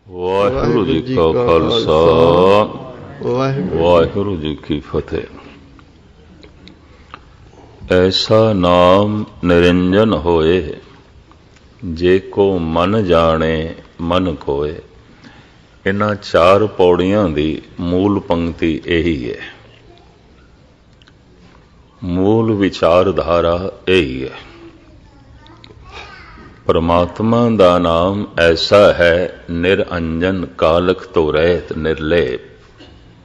ਵਾਹਿਗੁਰੂ ਜੀ ਵਾਹਿਗੁਰੂ ਜੀ ਕਾ ਕਾ ਖਾਲਸਾ ਵਾਹਿਗੁਰੂ ਵਾਹਿਗੁਰੂ ਜੀ ਕੀ ਫਤਿਹ। ਐਸਾ ਨਾਮ ਨਿਰੰਜਨ ਹੋਏ, ਜੇ ਕੋ ਮਨ ਜਾਣੇ ਮਨ ਕੋਏ। ਇਹਨਾਂ ਚਾਰ ਪੌੜੀਆਂ ਦੀ ਮੂਲ ਪੰਕਤੀ ਇਹੀ ਹੈ, ਮੂਲ ਵਿਚਾਰਧਾਰਾ ਇਹੀ ਹੈ। परमात्मा का नाम ऐसा है निरंजन, कालक तो रहत, निर्लेप,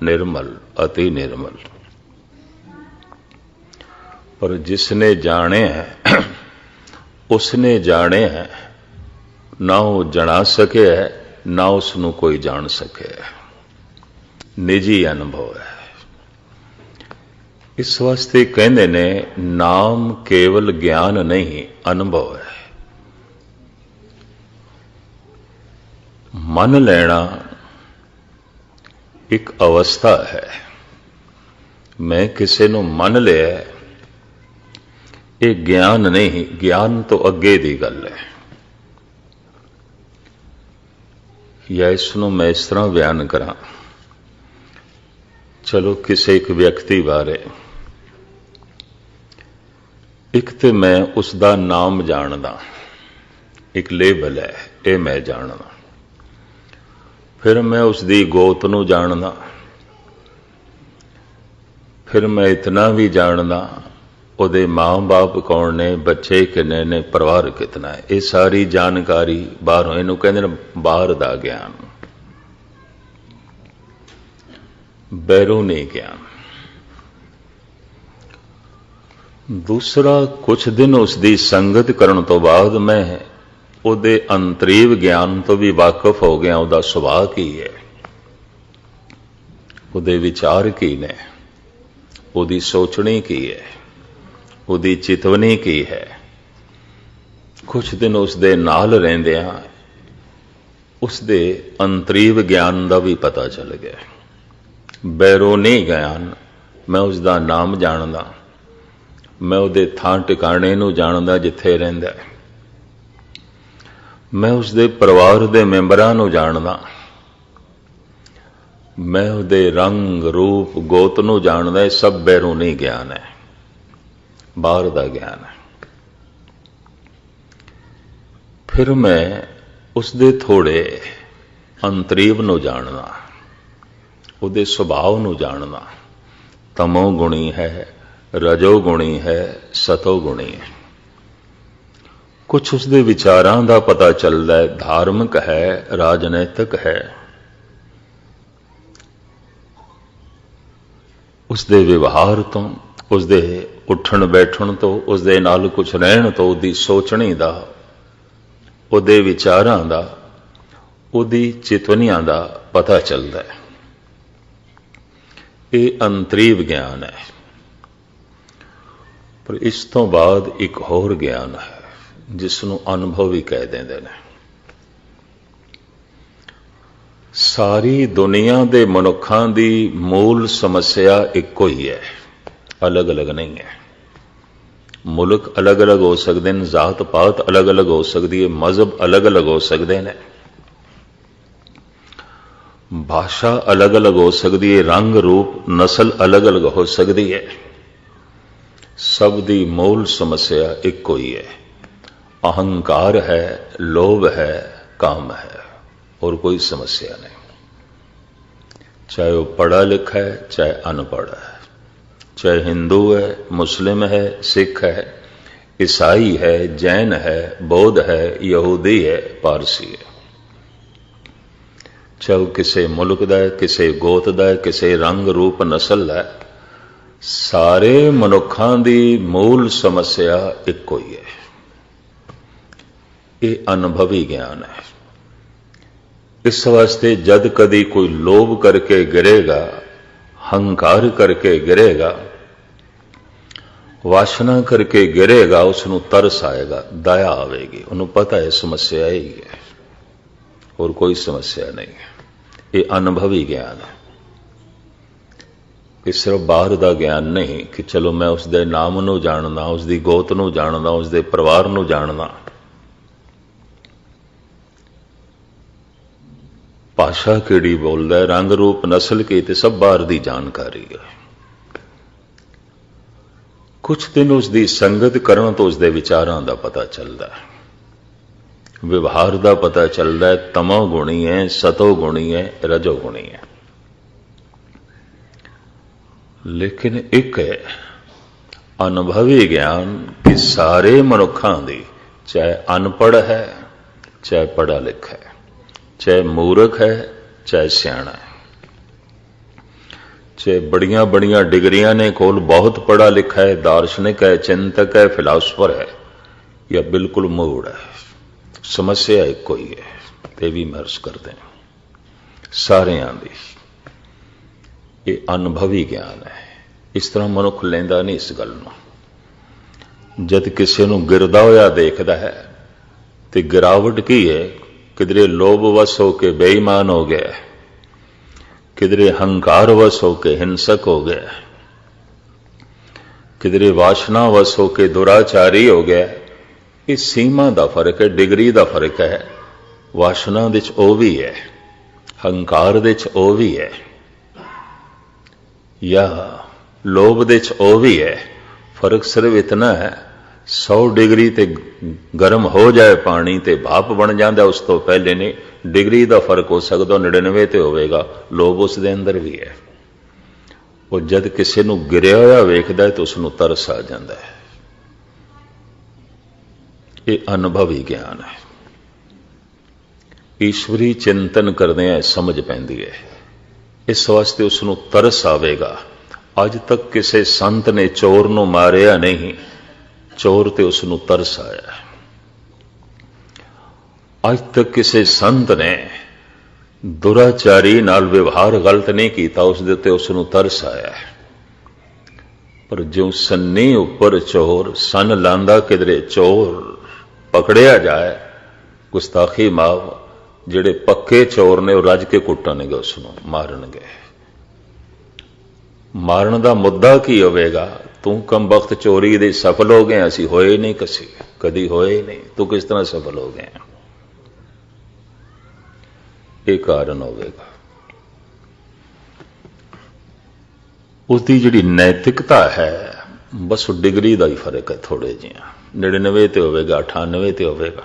निर्मल, अति निर्मल। पर जिसने जाने है उसने जाने है, ना वो जना सके है ना उसनू कोई जान सके है। निजी अनुभव है। इस वास्ते कहते ने नाम केवल ज्ञान नहीं, अनुभव है। मन लेना एक अवस्था है। मैं किसी नू मन लिया, ये ज्ञान नहीं, ज्ञान तो अगे दी गल है। या इसनू मैं इस तरह बयान करा, चलो किसी एक व्यक्ति बारे एक तो मैं उसका नाम जानदा, एक लेबल है, ये मैं जानदा। फिर मैं उसकी गोत नू जानदा, फिर मैं इतना भी जानदा उहदे माँ बाप कौन ने, बच्चे किन्ने ने, परिवार कितना है। ये सारी जानकारी बाहरों, इहनूं कहंदे ने बाहर दा ज्ञान, बैरूनी ज्ञान। दूसरा, कुछ दिन उसकी संगत करने तो बाद मैं ਉਹਦੇ ਅੰਤਰੀਵ ਗਿਆਨ ਤੋਂ ਵੀ ਵਾਕਿਫ ਹੋ ਗਿਆ। ਉਹਦਾ ਸੁਭਾਅ ਕੀ ਹੈ, ਉਹਦੇ ਵਿਚਾਰ ਕੀ ਨੇ, ਉਹਦੀ ਸੋਚਣੀ ਕੀ ਹੈ, ਉਹਦੀ ਚਿਤਵਨੀ ਕੀ ਹੈ। ਕੁਛ ਦਿਨ ਉਸਦੇ ਨਾਲ ਰਹਿੰਦਿਆਂ ਉਸਦੇ ਅੰਤਰੀਵ ਗਿਆਨ ਦਾ ਵੀ ਪਤਾ ਚੱਲ ਗਿਆ। ਬੈਰੂਨੀ ਗਿਆਨ, ਮੈਂ ਉਸਦਾ ਨਾਮ ਜਾਣਦਾ, ਮੈਂ ਉਹਦੇ ਥਾਂ ਟਿਕਾਣੇ ਨੂੰ ਜਾਣਦਾ ਜਿੱਥੇ ਰਹਿੰਦਾ, मैं उसके परिवार के मैंबरां नूं जानदा, मैं उसदे रंग रूप गोत नूं जानदा। यह सब बैरूनी ज्ञान है, बाहर का ज्ञान है। फिर मैं उसदे थोड़े अंतरीव नूं जानदा, उसदे सुभाव नूं जानदा। तमोगुणी है, रजोगुणी है, सतोगुणी है। कुछ उसके विचारां का पता चलता है, धार्मिक है, राजनैतिक है। उसके व्यवहार तो, उसके उठन बैठन तो, उसके नाल कुछ रहन तो, उसकी सोचनी का, उसके विचारां का, उसकी चितवनियां का पता चलता है। ये अंतरीव ज्ञान है। पर इस तो बाद एक होर ज्ञान है जिसनों अनुभव भी कह देंदे ने। सारी दुनिया के मनुखों की मूल समस्या इको ही है, अलग अलग नहीं है। मुल्क अलग अलग हो सकते हैं, जात पात अलग अलग हो सकती है, मजहब अलग अलग हो सकते हैं, भाषा अलग अलग हो सकती है, रंग रूप नस्ल अलग अलग हो सकती है। सब दी मूल समस्या इको ही है, अहंकार है, लोभ है, काम है, और कोई समस्या नहीं। चाहे वो पढ़ा लिखा है, चाहे अनपढ़ है, चाहे हिंदू है, मुस्लिम है, सिख है, ईसाई है, जैन है, बौद्ध है, यहूदी है, पारसी है। चाहे वो किसी मुल्क का है, किसी गोत का है, किसी रंग रूप नस्ल है, सारे मनुखों की मूल समस्या इको ही है। ये अनुभवी ज्ञान है। इस वास्ते जद कदी कोई लोभ करके गिरेगा, हंकार करके गिरेगा, वासना करके गिरेगा, उसनों तरस आएगा, दया आएगी, उन्होंने पता है समस्या ही है और कोई समस्या नहीं है। ये अनुभवी ज्ञान है। ये सिर्फ बाहर का ज्ञान नहीं कि चलो मैं उसके नाम नूं जानदा, उसकी गोत नूं जानदा, उसके परिवार नूं जानदा। ਭਾਸ਼ਾ ਕਿਹੜੀ ਬੋਲਦਾ ਹੈ, ਰੰਗ ਰੂਪ ਨਸਲ ਕੀ, ਤੇ ਸਭ ਬਾਹਰ ਦੀ ਜਾਣਕਾਰੀ ਹੈ। ਕੁਛ ਦਿਨ ਉਸ ਦੀ ਸੰਗਤ ਕਰਨ ਤੋਂ ਉਸ ਦੇ ਵਿਚਾਰਾਂ ਦਾ ਪਤਾ ਚੱਲਦਾ ਹੈ, ਵਿਵਹਾਰ ਦਾ ਪਤਾ ਚੱਲਦਾ ਹੈ। ਤਮੋ ਗੁਣੀ ਹੈ, ਸਤੋ ਗੁਣੀ ਹੈ, ਰਜੋ ਗੁਣੀ ਹੈ। ਲੇਕਿਨ ਇੱਕ ਹੈ ਅਨੁਭਵੀ ਗਿਆਨ ਕਿ ਸਾਰੇ ਮਨੁੱਖਾਂ ਦੀ, ਚਾਹੇ ਅਨਪੜ੍ਹ ਹੈ, ਚਾਹੇ ਪੜ੍ਹਾ ਲਿਖਾ ਹੈ, ਚਾਹੇ ਮੂਰਖ ਹੈ, ਚਾਹੇ ਸਿਆਣਾ ਹੈ, ਚਾਹੇ ਬੜੀਆਂ ਬੜੀਆਂ ਡਿਗਰੀਆਂ ਨੇ ਕੋਲ, ਬਹੁਤ ਪੜ੍ਹਾ ਲਿਖਾ ਹੈ, ਦਾਰਸ਼ਨਿਕ ਹੈ, ਚਿੰਤਕ ਹੈ, ਫਿਲਾਸਫਰ ਹੈ, ਜਾਂ ਬਿਲਕੁਲ ਮੂੜ ਹੈ, ਸਮੱਸਿਆ ਇੱਕੋ ਹੀ ਹੈ। ਤੇ ਵੀ ਮਰਜ਼ ਕਰਦੇ ਨੇ ਸਾਰਿਆਂ ਦੀ। ਇਹ ਅਨੁਭਵੀ ਗਿਆਨ ਹੈ। ਇਸ ਤਰ੍ਹਾਂ ਮਨੁੱਖ ਲੈਂਦਾ ਨਹੀਂ ਇਸ ਗੱਲ ਨੂੰ। ਜਦ ਕਿਸੇ ਨੂੰ ਗਿਰਦਾ ਹੋਇਆ ਦੇਖਦਾ ਹੈ ਤੇ ਗਿਰਾਵਟ ਕੀ ਹੈ? ਕਿਧਰੇ ਲੋਭ ਵਸ ਹੋ ਕੇ ਬੇਈਮਾਨ ਹੋ ਗਿਆ, ਕਿਧਰੇ ਹੰਕਾਰ ਵਸ ਹੋ ਕੇ ਹਿੰਸਕ ਹੋ ਗਿਆ, ਕਿਧਰੇ ਵਾਸ਼ਨਾ ਵਸ ਹੋ ਕੇ ਦੁਰਾਚਾਰੀ ਹੋ ਗਿਆ। ਇਹ ਸੀਮਾ ਦਾ ਫਰਕ ਹੈ, ਡਿਗਰੀ ਦਾ ਫਰਕ ਹੈ। ਵਾਸ਼ਨਾ ਦੇ ਚ ਉਹ ਵੀ ਹੈ, ਹੰਕਾਰ ਦੇ ਚ ਉਹ ਵੀ ਹੈ, ਜਾਂ ਲੋਭ ਦੇ ਚ ਉਹ ਵੀ ਹੈ। ਫਰਕ ਸਿਰਫ ਇਤਨਾ ਹੈ, 100 ਡਿਗਰੀ ਤੇ ਗਰਮ ਹੋ ਜਾਏ ਪਾਣੀ ਤੇ ਭਾਪ ਬਣ ਜਾਂਦਾ, ਉਸ ਤੋਂ ਪਹਿਲੇ ਨਹੀਂ। ਡਿਗਰੀ ਦਾ ਫਰਕ ਹੋ ਸਕਦਾ 99 ਤੇ ਹੋਵੇਗਾ। ਲੋਭ ਉਸ ਦੇ ਅੰਦਰ ਵੀ ਹੈ। ਉਹ ਜਦ ਕਿਸੇ ਨੂੰ ਗਿਰਿਆ ਹੋਇਆ ਵੇਖਦਾ ਹੈ ਤਾਂ ਉਸ ਨੂੰ ਤਰਸ ਆ ਜਾਂਦਾ ਹੈ। ਇਹ ਅਨੁਭਵੀ ਗਿਆਨ ਹੈ। ਈਸ਼ਵਰੀ ਚਿੰਤਨ ਕਰਦੇ ਆ ਸਮਝ ਪੈਂਦੀ ਹੈ। ਇਸ ਵਾਸਤੇ ਉਸ ਨੂੰ ਤਰਸ ਆਵੇਗਾ। ਅੱਜ ਤੱਕ ਕਿਸੇ ਸੰਤ ਨੇ ਚੋਰ ਨੂੰ ਮਾਰਿਆ ਨਹੀਂ, ਚੋਰ ਤੇ ਉਸ ਨੂੰ ਤਰਸ ਆਇਆ। ਅੱਜ ਤੱਕ ਕਿਸੇ ਸੰਤ ਨੇ ਦੁਰਾਚਾਰੀ ਨਾਲ ਵਿਵਹਾਰ ਗਲਤ ਨਹੀਂ ਕੀਤਾ, ਉਸ ਦੇ ਉੱਤੇ ਉਸ ਨੂੰ ਤਰਸ ਆਇਆ। ਪਰ ਜਿਉਂ ਸੰਨੀ ਉੱਪਰ ਚੋਰ, ਸੰਨ ਲਾਂਦਾ ਕਿਧਰੇ ਚੋਰ ਪਕੜਿਆ ਜਾਏ, ਗੁਸਤਾਖੀ ਮਾਫ। ਜਿਹੜੇ ਪੱਕੇ ਚੋਰ ਨੇ ਉਹ ਰੱਜ ਕੇ ਕੁੱਟਣਗੇ, ਉਸ ਨੂੰ ਮਾਰਨਗੇ। ਮਾਰਨ ਦਾ ਮੁੱਦਾ ਕੀ ਹੋਵੇਗਾ? ਤੂੰ ਕਮਬਖਤ ਚੋਰੀ ਦੇ ਸਫਲ ਹੋ ਗਏ, ਅਸੀਂ ਹੋਏ ਨਹੀਂ, ਕਦੀ ਹੋਏ ਨਹੀਂ, ਤੂੰ ਕਿਸ ਤਰ੍ਹਾਂ ਸਫਲ ਹੋ ਗਏ? ਇਹ ਕਾਰਨ ਹੋਵੇਗਾ। ਉਸਦੀ ਜਿਹੜੀ ਨੈਤਿਕਤਾ ਹੈ, ਬਸ ਉਹ ਡਿਗਰੀ ਦਾ ਹੀ ਫਰਕ ਹੈ ਥੋੜੇ ਜਿਹਾ। 99 ਤੇ ਹੋਵੇਗਾ, 98 ਤੇ ਹੋਵੇਗਾ।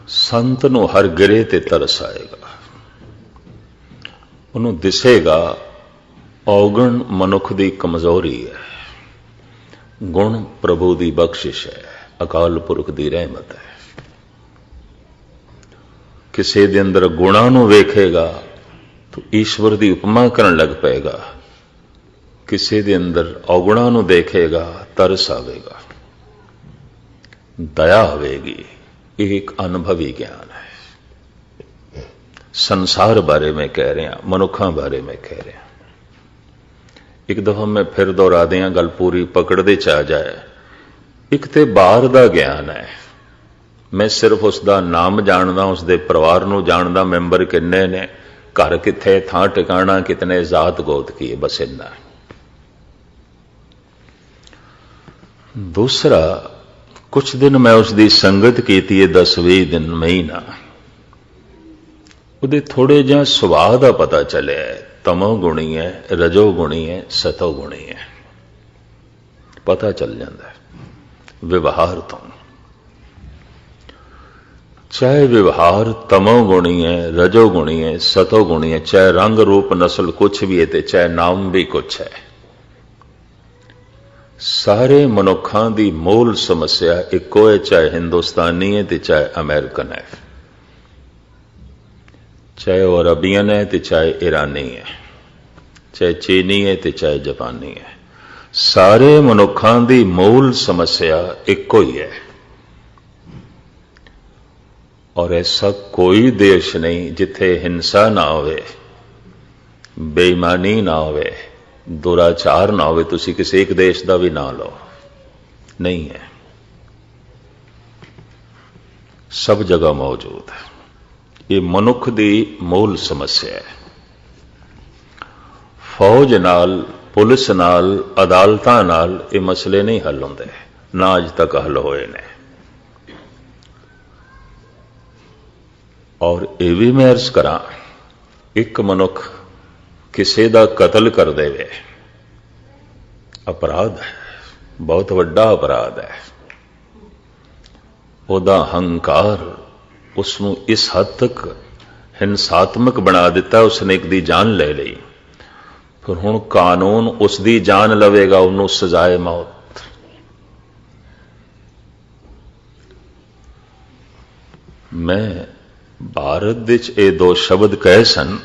ਸੰਤ ਨੂੰ ਹਰ ਗਿਰੇ ਤੇ ਤਰਸ ਆਏਗਾ। ਉਹਨੂੰ ਦਿਸੇਗਾ ਔਗਣ ਮਨੁੱਖ ਦੀ ਕਮਜ਼ੋਰੀ ਹੈ, ਗੁਣ ਪ੍ਰਭੂ ਦੀ ਬਖਸ਼ਿਸ਼ ਹੈ, ਅਕਾਲ ਪੁਰਖ ਦੀ ਰਹਿਮਤ ਹੈ। ਕਿਸੇ ਦੇ ਅੰਦਰ ਗੁਣਾਂ ਨੂੰ ਵੇਖੇਗਾ ਤਾਂ ਈਸ਼ਵਰ ਦੀ ਉਪਮਾ ਕਰਨ ਲੱਗ ਪਏਗਾ। ਕਿਸੇ ਦੇ ਅੰਦਰ ਔਗੁਣਾਂ ਨੂੰ ਦੇਖੇਗਾ, ਤਰਸ ਆਵੇਗਾ, ਦਇਆ ਹੋਵੇਗੀ। ਇਹ ਇੱਕ ਅਨੁਭਵੀ ਗਿਆਨ ਹੈ। ਸੰਸਾਰ ਬਾਰੇ ਮੈਂ ਕਹਿ ਰਿਹਾ, ਮਨੁੱਖਾਂ ਬਾਰੇ ਮੈਂ ਕਹਿ ਰਿਹਾ। ਇੱਕ ਦਫਾ ਮੈਂ ਫਿਰ ਦੁਹਰਾ ਦਿਆਂ, ਗੱਲ ਪੂਰੀ ਪਕੜਦੇ ਚ ਆ ਜਾਏ। ਇੱਕ ਤੇ ਬਾਹਰ ਦਾ ਗਿਆਨ ਹੈ, ਮੈਂ ਸਿਰਫ ਉਸ ਦਾ ਨਾਮ ਜਾਣਦਾ, ਉਸ ਦੇ ਪਰਿਵਾਰ ਨੂੰ ਜਾਣਦਾ, ਮੈਂਬਰ ਕਿੰਨੇ ਨੇ, ਘਰ ਕਿੱਥੇ, ਥਾਂ ਟਿਕਾਣਾ ਕਿਤਨੇ, ਜ਼ਾਤ ਗੋਤ ਕੀ ਹੈ, ਬਸ ਇੰਨਾ। ਦੂਸਰਾ, ਕੁਛ ਦਿਨ ਮੈਂ ਉਸ ਦੀ ਸੰਗਤ ਕੀਤੀ ਹੈ, 10-20 ਦਿਨ, ਮਹੀਨਾ। ਉਹਦੇ ਥੋੜੇ ਜਿਹਾ ਸੁਭਾਅ ਦਾ ਪਤਾ ਚੱਲਿਆ। ਤਮੋ ਗੁਣੀ ਹੈ, ਰਜੋ ਗੁਣੀ ਹੈ, ਸਤੋ ਗੁਣੀ ਹੈ, ਪਤਾ ਚੱਲ ਜਾਂਦਾ ਵਿਵਹਾਰ ਤੋਂ। ਚਾਹੇ ਵਿਵਹਾਰ ਤਮੋ ਗੁਣੀ ਹੈ, ਰਜੋ ਗੁਣੀ ਹੈ, ਸਤੋ ਗੁਣੀ ਹੈ, ਚਾਹੇ ਰੰਗ ਰੂਪ ਨਸਲ ਕੁਛ ਵੀ ਹੈ, ਤੇ ਚਾਹੇ ਨਾਮ ਵੀ ਕੁਛ ਹੈ। ਸਾਰੇ ਮਨੁੱਖਾਂ ਦੀ ਮੂਲ ਸਮੱਸਿਆ ਇੱਕੋ ਹੈ, ਚਾਹੇ ਹਿੰਦੁਸਤਾਨੀ ਹੈ ਤੇ ਚਾਹੇ ਅਮਰੀਕਨ ਹੈ, ਚਾਹੇ ਉਹ ਅਰਬੀਅਨ ਹੈ ਤੇ ਚਾਹੇ ਈਰਾਨੀ ਹੈ, ਚਾਹੇ ਚੀਨੀ ਹੈ ਤੇ ਚਾਹੇ ਜਾਪਾਨੀ ਹੈ। ਸਾਰੇ ਮਨੁੱਖਾਂ ਦੀ ਮੂਲ ਸਮੱਸਿਆ ਇੱਕੋ ਹੀ ਹੈ। ਔਰ ਐਸਾ ਕੋਈ ਦੇਸ਼ ਨਹੀਂ ਜਿੱਥੇ ਹਿੰਸਾ ਨਾ ਹੋਵੇ, ਬੇਈਮਾਨੀ ਨਾ ਹੋਵੇ, ਦੁਰਾਚਾਰ ਨਾ ਹੋਵੇ। ਤੁਸੀਂ ਕਿਸੇ ਇੱਕ ਦੇਸ਼ ਦਾ ਵੀ ਨਾਂ ਲਓ, ਨਹੀਂ ਹੈ। ਸਭ ਜਗ੍ਹਾ ਮੌਜੂਦ ਹੈ। ਇਹ ਮਨੁੱਖ ਦੀ ਮੂਲ ਸਮੱਸਿਆ ਹੈ। ਫੌਜ ਨਾਲ, ਪੁਲਿਸ ਨਾਲ, ਅਦਾਲਤਾਂ ਨਾਲ ਇਹ ਮਸਲੇ ਨਹੀਂ ਹੱਲ ਹੁੰਦੇ, ਨਾ ਅੱਜ ਤੱਕ ਹੱਲ ਹੋਏ ਨੇ। और ये भी मैं अर्ज करा, एक मनुख किसी का कतल कर देवे, अपराध है, बहुत वड्डा अपराध है। ਉਹਦਾ हंकार उसनों इस हद तक हिंसात्मक बना दिता, उसने एक दी जान ले ली, फिर हुण कानून उसकी जान लवेगा, उन्होंने सजाए मौत। मैं भारत विच ये दो शब्द कहे सन,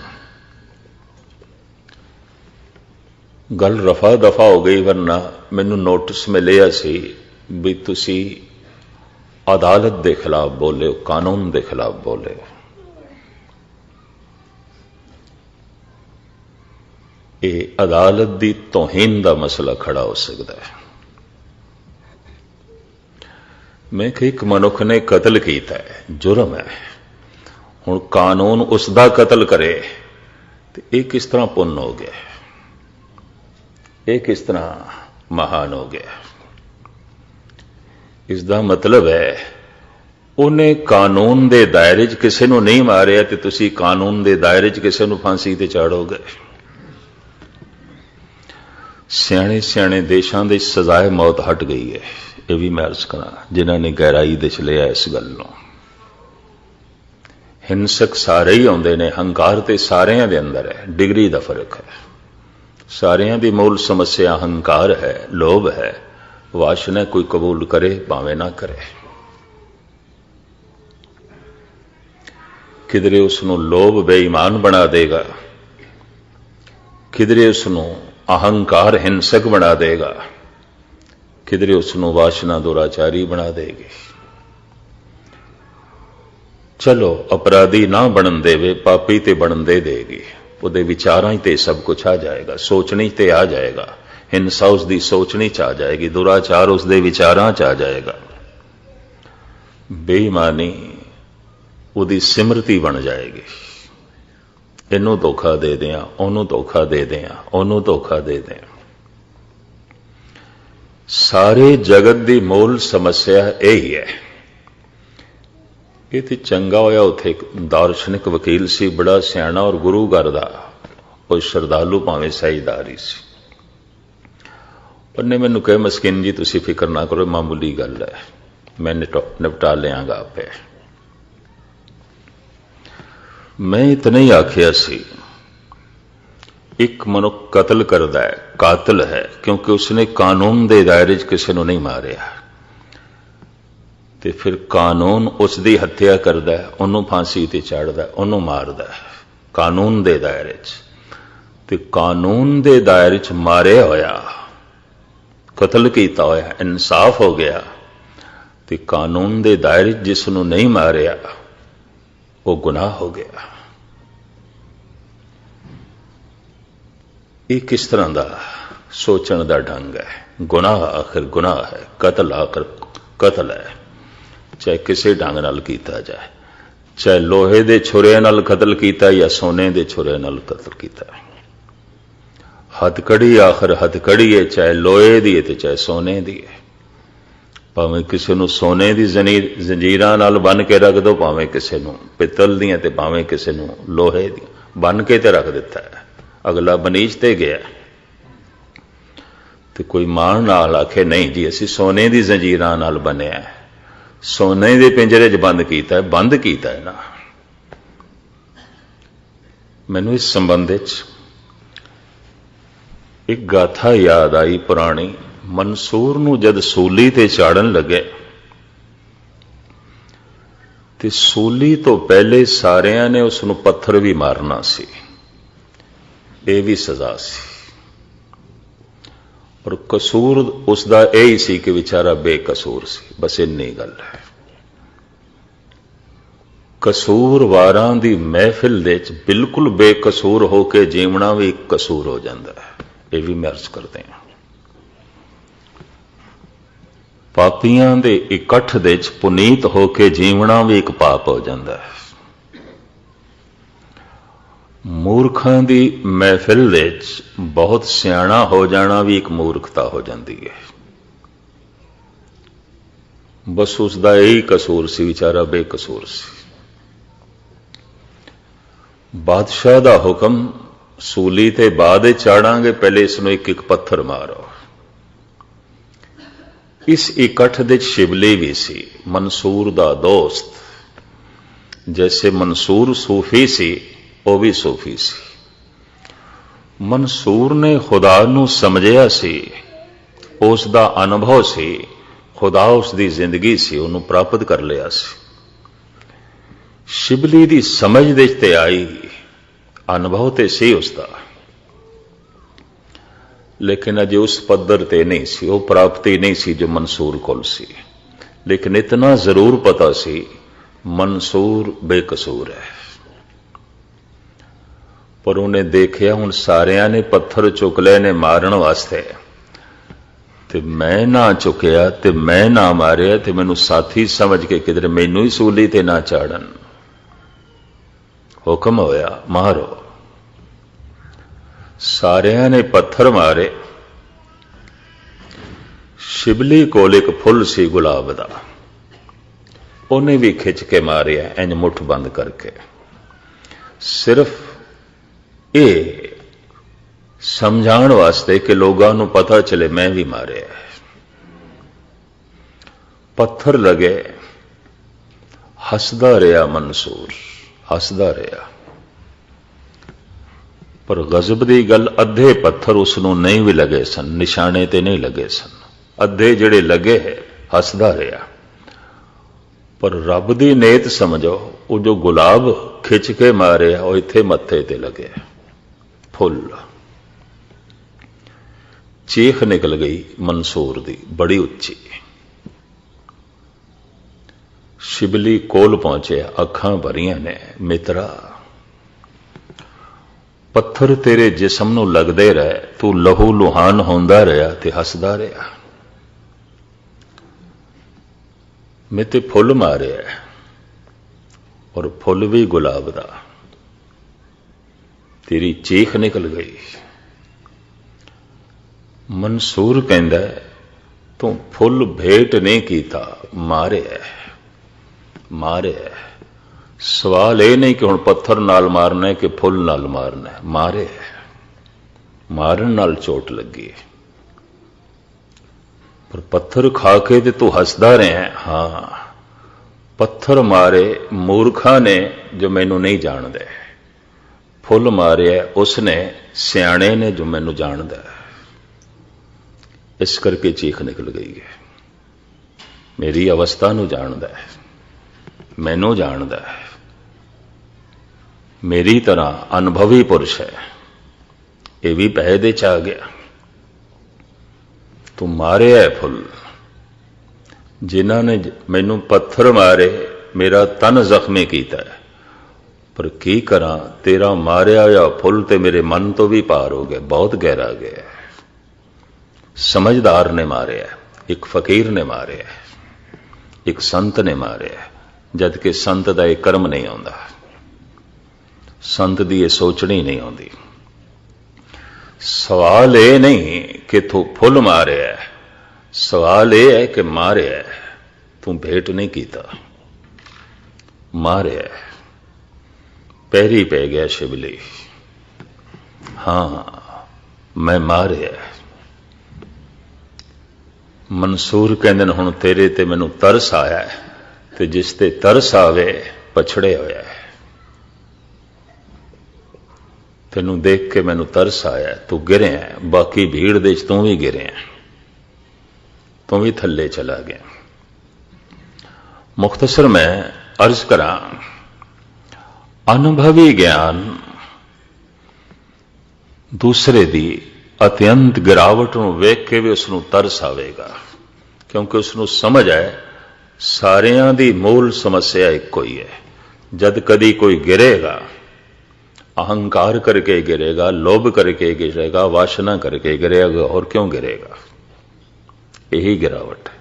गल रफा दफा हो गई, वरना मैनू नोटिस मिलिया सी भी तुसी अदालत के खिलाफ बोले हो, कानून के खिलाफ बोले हो। ये अदालत की तौहीन का मसला खड़ा हो सकता है। मैं एक मनुख ने कतल किया है, जुर्म है, हुण कानून उसका कतल करे तो यह किस तरह पुण्य हो गया, यह किस तरह महान हो गया। इसका मतलब है उन्हें कानून के दायरे च किसी को नहीं मारिया तो तुसी कानून के दायरे च किसी को फांसी ते चाड़ोगे। सियाणे सियाणे देशों के सजाए मौत हट गई है, यह भी मैं अर्ज करा जिन्होंने गहराई दे लिया इस गल नूं। हिंसक सारे ही आउंदे ने, हंकार तो सारियां दे अंदर है, डिग्री का फर्क है। सारियां दी मूल समस्या हंकार है, लोभ है, वासना कोई कबूल करे भावें ना करे। किधरे उसनों लोभ बेईमान बना देगा, किधरे उसनों अहंकार हिंसक बना देगा, किधरे उसनों वासना दुराचारी बना देगी। चलो अपराधी ना बनन देवे, पापी ते बनन दे देगी, उहदे विचारां ते सब कुछ आ जाएगा, सोचनी ते आ जाएगा, हिंसा उसकी सोचनी च आ जाएगी, दुराचार उसके विचारां च आ जाएगा, बेईमानी उसकी सिमरती बन जाएगी। इनू धोखा दे दें, ओनू धोखा दे दें, ओनू धोखा दे दें। सारे जगत की मूल समस्या यही है। ये तो चंगा होया उत्थे एक दार्शनिक वकील सी, बड़ा सियाणा और गुरु घर दा कोई श्रद्धालु भावें सहीदारी सी, उन्हें मैनू कहे मस्किन जी तुसी फिक्र ना करो, मामूली गल है, मैं निपटा लियांगा आपे। मैं इतना ही आखिया सी, एक मनुख कतल करदा है, कातिल है, क्योंकि उसने कानून के दायरे च किसी को नहीं मारिया, तो फिर कानून उसकी हत्या करदा है, उन्होंने फांसी ते चाड़दा है, उन्होंने मारदा है कानून के दायरे च। ते कानून के दायरे च मारिया होया, कतल किया होया, इंसाफ हो गया, तो कानून के दायरे जिसनों नहीं मारिया वो गुनाह हो गया। ये किस तरह का सोचण का ढंग है। गुनाह आखिर गुनाह है, कतल आखिर कतल है, चाहे किसी ढंग नाल कीता जाए, चाहे लोहे के छुरे नाल कतल किया या सोने के छुरे नाल कतल किया। हथकड़ी आखिर हथकड़ी है, चाहे लोहे की है तो चाहे सोने की है। भावें किसी को सोने की जंजीरां नाल बन के रख दो, भावें किसी को पित्तल दी ते भावें किसी को लोहे दी बन के ते रख दिता है, अगला बनीज ते गया। तो कोई मान नाल आखे नहीं जी असी सोने की जंजीरां नाल बनिया है, सोने के पिंजरे च बंद किया है ना। मैनू इस संबंध एक गाथा याद आई पुरानी। मंसूर नूं जद सूली ते चाड़न लगे ते सूली तो पहले सारियां ने उसनूं पत्थर भी मारना सी, ये भी सजा सी। और कसूर उसका यही सी कि बेचारा बेकसूर सी, बस इन्नी गल है। कसूरवारां दी महफिल दे च बिल्कुल बेकसूर होके जीवना भी एक कसूर हो जाता है, ये भी मैं अर्ज करते हैं। पापियां दे इकट्ठ दे च पुनीत होके जीवना भी एक पाप हो जाता है। मूर्खां दी महफिल दे च बहुत सियाणा हो जाना भी एक मूर्खता हो जाती है। बस उसका यही कसूर सी, बेचारा बेकसूर सी। ਬਾਦਸ਼ਾਹ ਦਾ ਹੁਕਮ, ਸੂਲੀ ਤੇ ਬਾਅਦ ਵਿੱਚ ਚਾੜਾਂਗੇ, ਪਹਿਲੇ ਇਸ ਨੂੰ ਇੱਕ ਇੱਕ ਪੱਥਰ ਮਾਰੋ। ਇਸ ਇਕੱਠ ਦੇ ਸ਼ਿਬਲੀ ਵੀ ਸੀ, ਮਨਸੂਰ ਦਾ ਦੋਸਤ। ਜੈਸੇ ਮਨਸੂਰ ਸੂਫੀ ਸੀ, ਉਹ ਵੀ ਸੂਫੀ ਸੀ। ਮਨਸੂਰ ਨੇ ਖੁਦਾ ਨੂੰ ਸਮਝਿਆ ਸੀ, ਉਸ ਦਾ ਅਨੁਭਵ ਸੀ, ਖੁਦਾ ਉਸ ਦੀ ਜ਼ਿੰਦਗੀ ਸੀ, ਉਹਨੂੰ ਪ੍ਰਾਪਤ ਕਰ ਲਿਆ ਸੀ। ਸ਼ਿਬਲੀ ਦੀ ਸਮਝ ਦੇ ਤੇ ਆਈ, ਅਨੁਭਵ ਤੇ ਸੀ ਉਸਦਾ, ਲੇਕਿਨ ਅਜੇ ਉਸ ਪੱਧਰ ਤੇ ਨਹੀਂ ਸੀ, ਉਹ ਪ੍ਰਾਪਤੀ ਨਹੀਂ ਸੀ ਜੋ ਮਨਸੂਰ ਕੋਲ ਸੀ। ਲੇਕਿਨ ਇਤਨਾ ਜ਼ਰੂਰ ਪਤਾ ਸੀ, ਮਨਸੂਰ ਬੇਕਸੂਰ ਹੈ। ਪਰ ਉਹਨੇ ਦੇਖਿਆ ਹੁਣ ਸਾਰਿਆਂ ਨੇ ਪੱਥਰ ਚੁੱਕ ਲਏ ਨੇ ਮਾਰਨ ਵਾਸਤੇ, ਤੇ ਮੈਂ ਨਾ ਚੁੱਕਿਆ ਤੇ ਮੈਂ ਨਾ ਮਾਰਿਆ, ਤੇ ਮੈਨੂੰ ਸਾਥੀ ਸਮਝ ਕੇ ਕਿਧਰ ਮੈਨੂੰ ਹੀ ਸੂਲੀ ਤੇ ਨਾ ਚਾੜਨ। ਹੁਕਮ ਹੋਇਆ, ਮਾਰੋ। ਸਾਰਿਆਂ ਨੇ ਪੱਥਰ ਮਾਰੇ। ਸ਼ਿਬਲੀ ਕੋਲ ਇੱਕ ਫੁੱਲ ਸੀ ਗੁਲਾਬ ਦਾ, ਉਹਨੇ ਵੀ ਖਿੱਚ ਕੇ ਮਾਰਿਆ, ਇੰਜ ਮੁੱਠ ਬੰਦ ਕਰਕੇ। ਸਿਰਫ ਇਹ ਸਮਝਾਉਣ ਵਾਸਤੇ ਕਿ ਲੋਕਾਂ ਨੂੰ ਪਤਾ ਚਲੇ ਮੈਂ ਵੀ ਮਾਰਿਆ। ਪੱਥਰ ਲਗੇ, ਹੱਸਦਾ ਰਿਹਾ ਮਨਸੂਰ, ਹੱਸਦਾ ਰਿਹਾ। ਪਰ ਗਜ਼ਬ ਦੀ ਗੱਲ, ਅੱਧੇ ਪੱਥਰ ਉਸ ਨੂੰ ਨਹੀਂ ਵੀ ਲੱਗੇ ਸਨ, ਨਿਸ਼ਾਨੇ ਤੇ ਨਹੀਂ ਲੱਗੇ ਸਨ। ਅੱਧੇ ਜਿਹੜੇ ਲੱਗੇ, ਹੱਸਦਾ ਰਿਹਾ। ਪਰ ਰੱਬ ਦੀ ਨੇਤ ਸਮਝੋ, ਉਹ ਜੋ ਗੁਲਾਬ ਖਿੱਚ ਕੇ ਮਾਰਿਆ, ਉਹ ਇੱਥੇ ਮੱਥੇ ਤੇ ਲੱਗੇ, ਫੁੱਲ। ਚੀਖ ਨਿਕਲ ਗਈ ਮਨਸੂਰ ਦੀ, ਬੜੀ ਉੱਚੀ। ਸ਼ਿਬਲੀ ਕੋਲ ਪਹੁੰਚਿਆ, ਅੱਖਾਂ ਭਰੀਆਂ ਨੇ। ਮਿੱਤਰਾ, ਪੱਥਰ ਤੇਰੇ ਜਿਸਮ ਨੂੰ ਲੱਗਦੇ ਰਹੇ, ਤੂੰ ਲਹੂ ਲੁਹਾਨ ਹੁੰਦਾ ਰਿਹਾ ਤੇ ਹੱਸਦਾ ਰਿਹਾ। ਮੈਂ ਤੇ ਫੁੱਲ ਮਾਰਿਆ, ਔਰ ਫੁੱਲ ਵੀ ਗੁਲਾਬ ਦਾ। ਤੇਰੀ ਚੀਖ ਨਿਕਲ ਗਈ। ਮਨਸੂਰ ਕਹਿੰਦਾ, ਤੂੰ ਫੁੱਲ ਭੇਟ ਨਹੀਂ ਕੀਤਾ, ਮਾਰਿਆ, ਮਾਰਿਆ। ਸਵਾਲ ਇਹ ਨਹੀਂ ਕਿ ਹੁਣ ਪੱਥਰ ਨਾਲ ਮਾਰਨਾ ਹੈ ਕਿ ਫੁੱਲ ਨਾਲ ਮਾਰਨਾ ਹੈ, ਮਾਰਿਆ। ਮਾਰਨ ਨਾਲ ਚੋਟ ਲੱਗੀ, ਪਰ ਪੱਥਰ ਖਾ ਕੇ ਤੇ ਤੂੰ ਹੱਸਦਾ ਰਿਹਾ। ਹਾਂ, ਪੱਥਰ ਮਾਰੇ ਮੂਰਖਾਂ ਨੇ ਜੋ ਮੈਨੂੰ ਨਹੀਂ ਜਾਣਦੇ, ਫੁੱਲ ਮਾਰਿਆ ਉਸਨੇ ਸਿਆਣੇ ਨੇ ਜੋ ਮੈਨੂੰ ਜਾਣਦਾ। ਇਸ ਕਰਕੇ ਚੀਖ ਨਿਕਲ ਗਈ ਹੈ। ਮੇਰੀ ਅਵਸਥਾ ਨੂੰ ਜਾਣਦਾ ਹੈ, ਮੈਨੂੰ ਜਾਣਦਾ ਹੈ, ਮੇਰੀ ਤਰ੍ਹਾਂ ਅਨੁਭਵੀ ਪੁਰਸ਼ ਹੈ। ਇਹ ਵੀ ਪੈਸੇ ਦੇ ਚ ਆ ਗਿਆ। ਤੂੰ ਮਾਰਿਆ ਫੁੱਲ। ਜਿਨ੍ਹਾਂ ਨੇ ਮੈਨੂੰ ਪੱਥਰ ਮਾਰੇ, ਮੇਰਾ ਤਨ ਜ਼ਖਮੀ ਕੀਤਾ ਹੈ, ਪਰ ਕੀ ਕਰਾਂ, ਤੇਰਾ ਮਾਰਿਆ ਹੋਇਆ ਫੁੱਲ ਤੇ ਮੇਰੇ ਮਨ ਤੋਂ ਵੀ ਪਾਰ ਹੋ ਗਿਆ, ਬਹੁਤ ਗਹਿਰਾ ਗਿਆ। ਸਮਝਦਾਰ ਨੇ ਮਾਰਿਆ, ਇੱਕ ਫਕੀਰ ਨੇ ਮਾਰਿਆ, ਇੱਕ ਸੰਤ ਨੇ ਮਾਰਿਆ, ਜਦ ਕਿ ਸੰਤ ਦਾ ਇਹ ਕਰਮ ਨਹੀਂ ਆਉਂਦਾ, ਸੰਤ ਦੀ ਇਹ ਸੋਚਣੀ ਨਹੀਂ ਆਉਂਦੀ। ਸਵਾਲ ਇਹ ਨਹੀਂ ਕਿ ਤੂੰ ਫੁੱਲ ਮਾਰਿਆ, ਸਵਾਲ ਇਹ ਹੈ ਕਿ ਮਾਰਿਆ। ਤੂੰ ਭੇਟ ਨਹੀਂ ਕੀਤਾ, ਮਾਰਿਆ। ਪੈਰੀ ਪੈ ਗਿਆ ਸ਼ਿਬਲੀ। ਹਾਂ, ਮੈਂ ਮਾਰਿਆ। ਮਨਸੂਰ ਕਹਿੰਦੇ ਨੇ, ਹੁਣ ਤੇਰੇ ਤੇ ਮੈਨੂੰ ਤਰਸ ਆਇਆ, ਤੇ ਜਿਸ ਤੇ ਤਰਸ ਆਵੇ ਪਛੜੇ ਹੋਇਆ ਹੈ। ਤੈਨੂੰ ਦੇਖ ਕੇ ਮੈਨੂੰ ਤਰਸ ਆਇਆ, ਤੂੰ ਗਿਰਿਆ, ਬਾਕੀ ਭੀੜ ਦੇ ਚ ਤੂੰ ਵੀ ਗਿਰਿਆ, ਤੂੰ ਵੀ ਥੱਲੇ ਚਲਾ ਗਿਆ। ਮੁਖਤਸਰ ਮੈਂ ਅਰਜ਼ ਕਰਾਂ, ਅਨੁਭਵੀ ਗਿਆਨ ਦੂਸਰੇ ਦੀ ਅਤਿਅੰਤ ਗਿਰਾਵਟ ਨੂੰ ਵੇਖ ਕੇ ਵੀ ਉਸ ਨੂੰ ਤਰਸ ਆਵੇਗਾ, ਕਿਉਂਕਿ ਉਸ ਨੂੰ ਸਮਝ ਹੈ ਸਾਰਿਆਂ ਦੀ ਮੂਲ ਸਮੱਸਿਆ ਇੱਕੋ ਹੀ ਹੈ। ਜਦ ਕਦੀ ਕੋਈ ਗਿਰੇਗਾ, ਅਹੰਕਾਰ करके गिरेगा, लोभ करके गिरेगा, वासना करके गिरेगा, और क्यों गिरेगा? यही गिरावट है।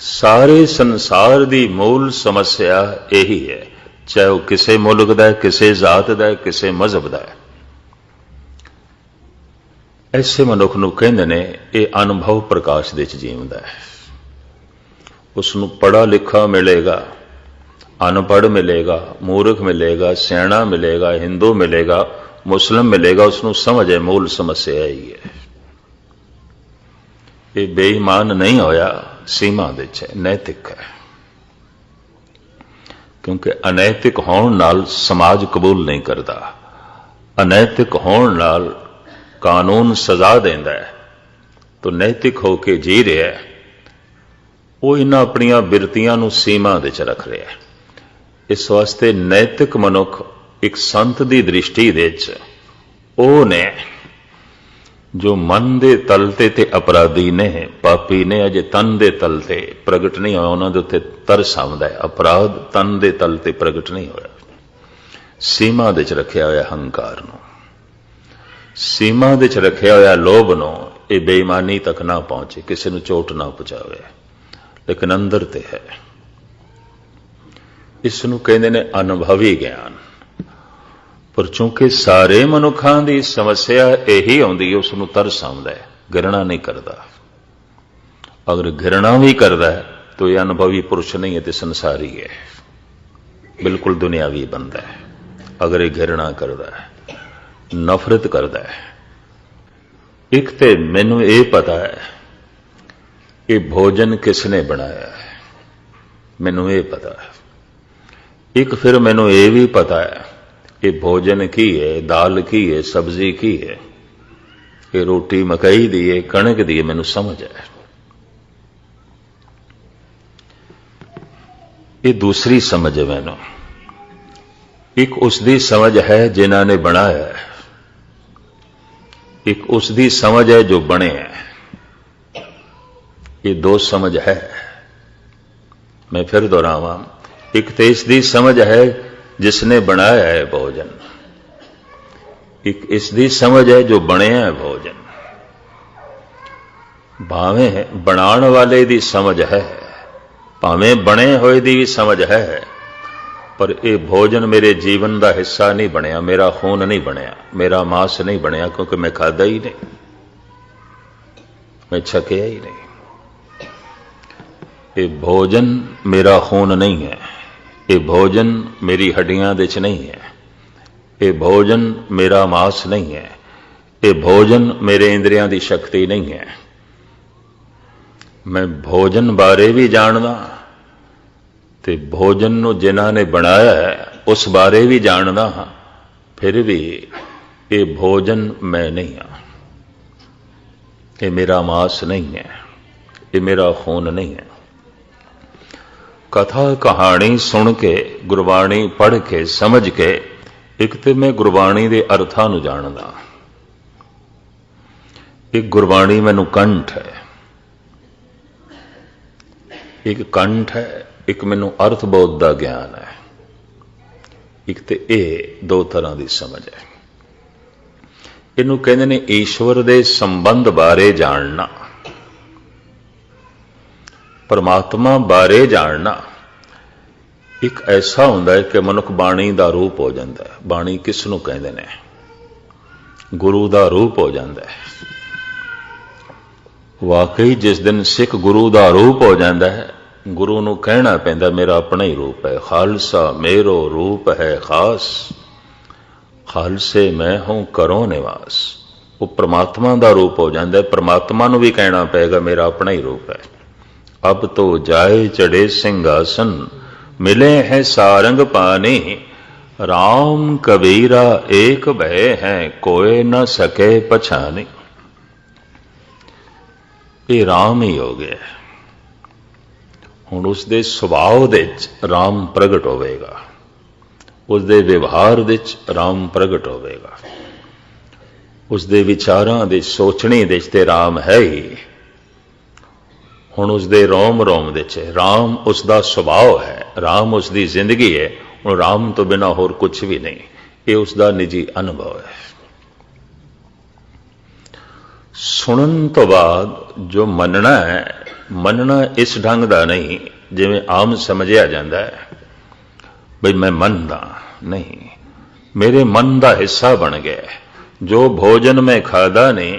सारे संसार दी मूल समस्या यही है, चाहे वह किसी मुल्क दा है, किसी जात दा है, किसी मजहब दा है। ऐसे मनुख नूं कहंदे ने यह अनुभव प्रकाश दे च जीवदा है। उसनूं पढ़ा लिखा मिलेगा, अनपढ़ मिलेगा, मूर्ख मिलेगा, सियाणा मिलेगा, हिंदू मिलेगा, मुस्लिम मिलेगा, उसनों समझ है मूल समस्या ही है। ये बेईमान नहीं होया, सीमा दे च नैतिक है। क्योंकि अनैतिक होने नाल समाज कबूल नहीं करता, अनैतिक होने नाल कानून सजा देंदा है। तो नैतिक होके जी रहा है, वो इन्हां अपनियां बिरतियां नूं सीमा दे च रख रहा है। इस वास्ते नैतिक मनुख एक संत की दृष्टि दे च ਉਹ ने जो मन के तल ते अपराधी ने, पापी ने, अजे तन के तल ते प्रगट नहीं होया, उन्होंने उत्ते तरस आउंदा है। अपराध तन के तल ते प्रगट नहीं होया, सीमा दे च रखिया होया हंकार नूं, सीमा दे च रखिया होया लोभ नूं। ये बेईमानी तक ना पहुंचे, किसी नूं चोट ना पहुंचावे, लेकिन अंदर ते है। इसनूं कहंदे ने अनुभवी ज्ञान। पर चूंकि सारे मनुखां दी समस्या यही आउंदी है, उसनूं तरस आउंदा है, घृणा नहीं करता। अगर घृणा भी करता है तो यह अनुभवी पुरुष नहीं है, तो संसारी है, बिल्कुल दुनियावी बंदा है। अगर यह घृणा करता है, नफरत करता है, एक तो मैनू ये पता है कि भोजन किसने बनाया है, मैनू ये पता है। एक फिर मैनू ये भी पता है कि भोजन की है, दाल की है, सब्जी की है, कि रोटी मकई दी है, कणक दी है, मैनू समझ है। ये दूसरी समझ है मैनू। एक उसकी समझ है जिन्हां ने बनाया है, एक उसकी समझ है जो बने है। ये दो समझ है। मैं फिर दोहरावां, एक तो इसकी समझ है जिसने बनाया है भोजन, एक इसकी समझ है जो बने है भोजन। भावें बनाने वाले की समझ है, भावें बने हुए की भी समझ है, पर यह भोजन मेरे जीवन का हिस्सा नहीं बनया, मेरा खून नहीं बनया, मेरा मांस नहीं बनया, क्योंकि मैं खादा ही नहीं, मैं छकिया ही नहीं। ये भोजन मेरा खून नहीं है, ये भोजन मेरी हड्डियां दे च नहीं है, ये भोजन मेरा मांस नहीं है, ये भोजन मेरे इंद्रियां की शक्ति नहीं है। मैं भोजन बारे भी जानदा, ते भोजन नूं जिन्हां ने बनाया है उस बारे भी जानदा हां, फिर भी ये भोजन मैं नहीं हाँ, ये मेरा मांस नहीं है, ये मेरा खून नहीं है। कथा कहानी सुन के, गुरबाणी पढ़ के, समझ के, एक तो मैं गुरबाणी के अर्थां नूं जानदा, एक गुरबाणी मैनू कंठ है, एक कंठ है, एक मैनू अर्थबोध का ज्ञान है। एक तो यह दो तरह की समझ है। इनू कहते ने ईश्वर के संबंध बारे जानना, परमात्मा बारे जानना। एक ऐसा होंदा है कि मनुख बाणी का रूप हो जाता है। बाणी किसनों कहते हैं? गुरु का रूप हो जाता है। वाकई जिस दिन सिख गुरु का रूप हो जाता है, गुरु नूं कहना पैंदा मेरा अपना ही रूप है, खालसा मेरो रूप है खास, खालसे मैं हूं करो निवास। वो परमात्मा का रूप हो जाता है। परमात्मा नूं भी कहना पेगा मेरा अपना ही रूप है। अब तो जाए चढ़े सिंहासन, मिले हैं सारंग पानी, राम कबीरा एक भय हैं, कोई न सके पछानी। ये राम ही हो गया। हुण उसदे सुभाव दे राम प्रगट होवेगा, उसदे व्यवहार दे राम प्रगट होवेगा, उसदे विचारां दे सोचने दे ते राम है ही। हुण उसदे रोम रोम दे राम उसका सुभाव है, राम उसकी जिंदगी है। हुण राम तो बिना होर कुछ भी नहीं, ये उसका निजी अनुभव है। सुनन तो बाद जो मनना है, मनना इस ढंग का नहीं जिवें आम समझिया जाता है बई मैं मनदा नहीं, मेरे मन का हिस्सा बन गया। जो भोजन मैं खादा नहीं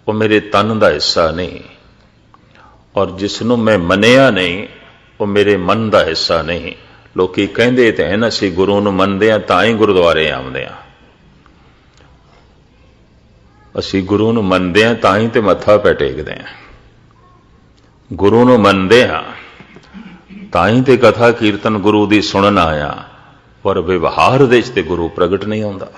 वो मेरे तन का हिस्सा नहीं, और जिसनों मैं मनिया नहीं वो मेरे मन का हिस्सा नहीं। ਲੋਕੀ ਕਹਿੰਦੇ ਤੇ ਹਨ ਅਸੀਂ ਗੁਰੂ ਨੂੰ ਮੰਨਦੇ ਹਾਂ ਤਾਂ ਹੀ ਗੁਰਦੁਆਰੇ ਆਉਂਦੇ ਹਾਂ, ਅਸੀਂ ਗੁਰੂ ਨੂੰ ਮੰਨਦੇ ਹਾਂ ਤਾਂ ਹੀ ਤੇ ਮੱਥਾ ਪੈ ਟੇਕਦੇ ਹਾਂ, ਗੁਰੂ ਨੂੰ ਮੰਨਦੇ ਹਾਂ ਤਾਂ ਹੀ ਤੇ ਕਥਾ ਕੀਰਤਨ ਗੁਰੂ ਦੀ ਸੁਣਨ ਆਇਆ, ਪਰ ਵਿਵਹਾਰ ਦੇ ਵਿੱਚ ਤੇ ਗੁਰੂ ਪ੍ਰਗਟ ਨਹੀਂ ਹੁੰਦਾ।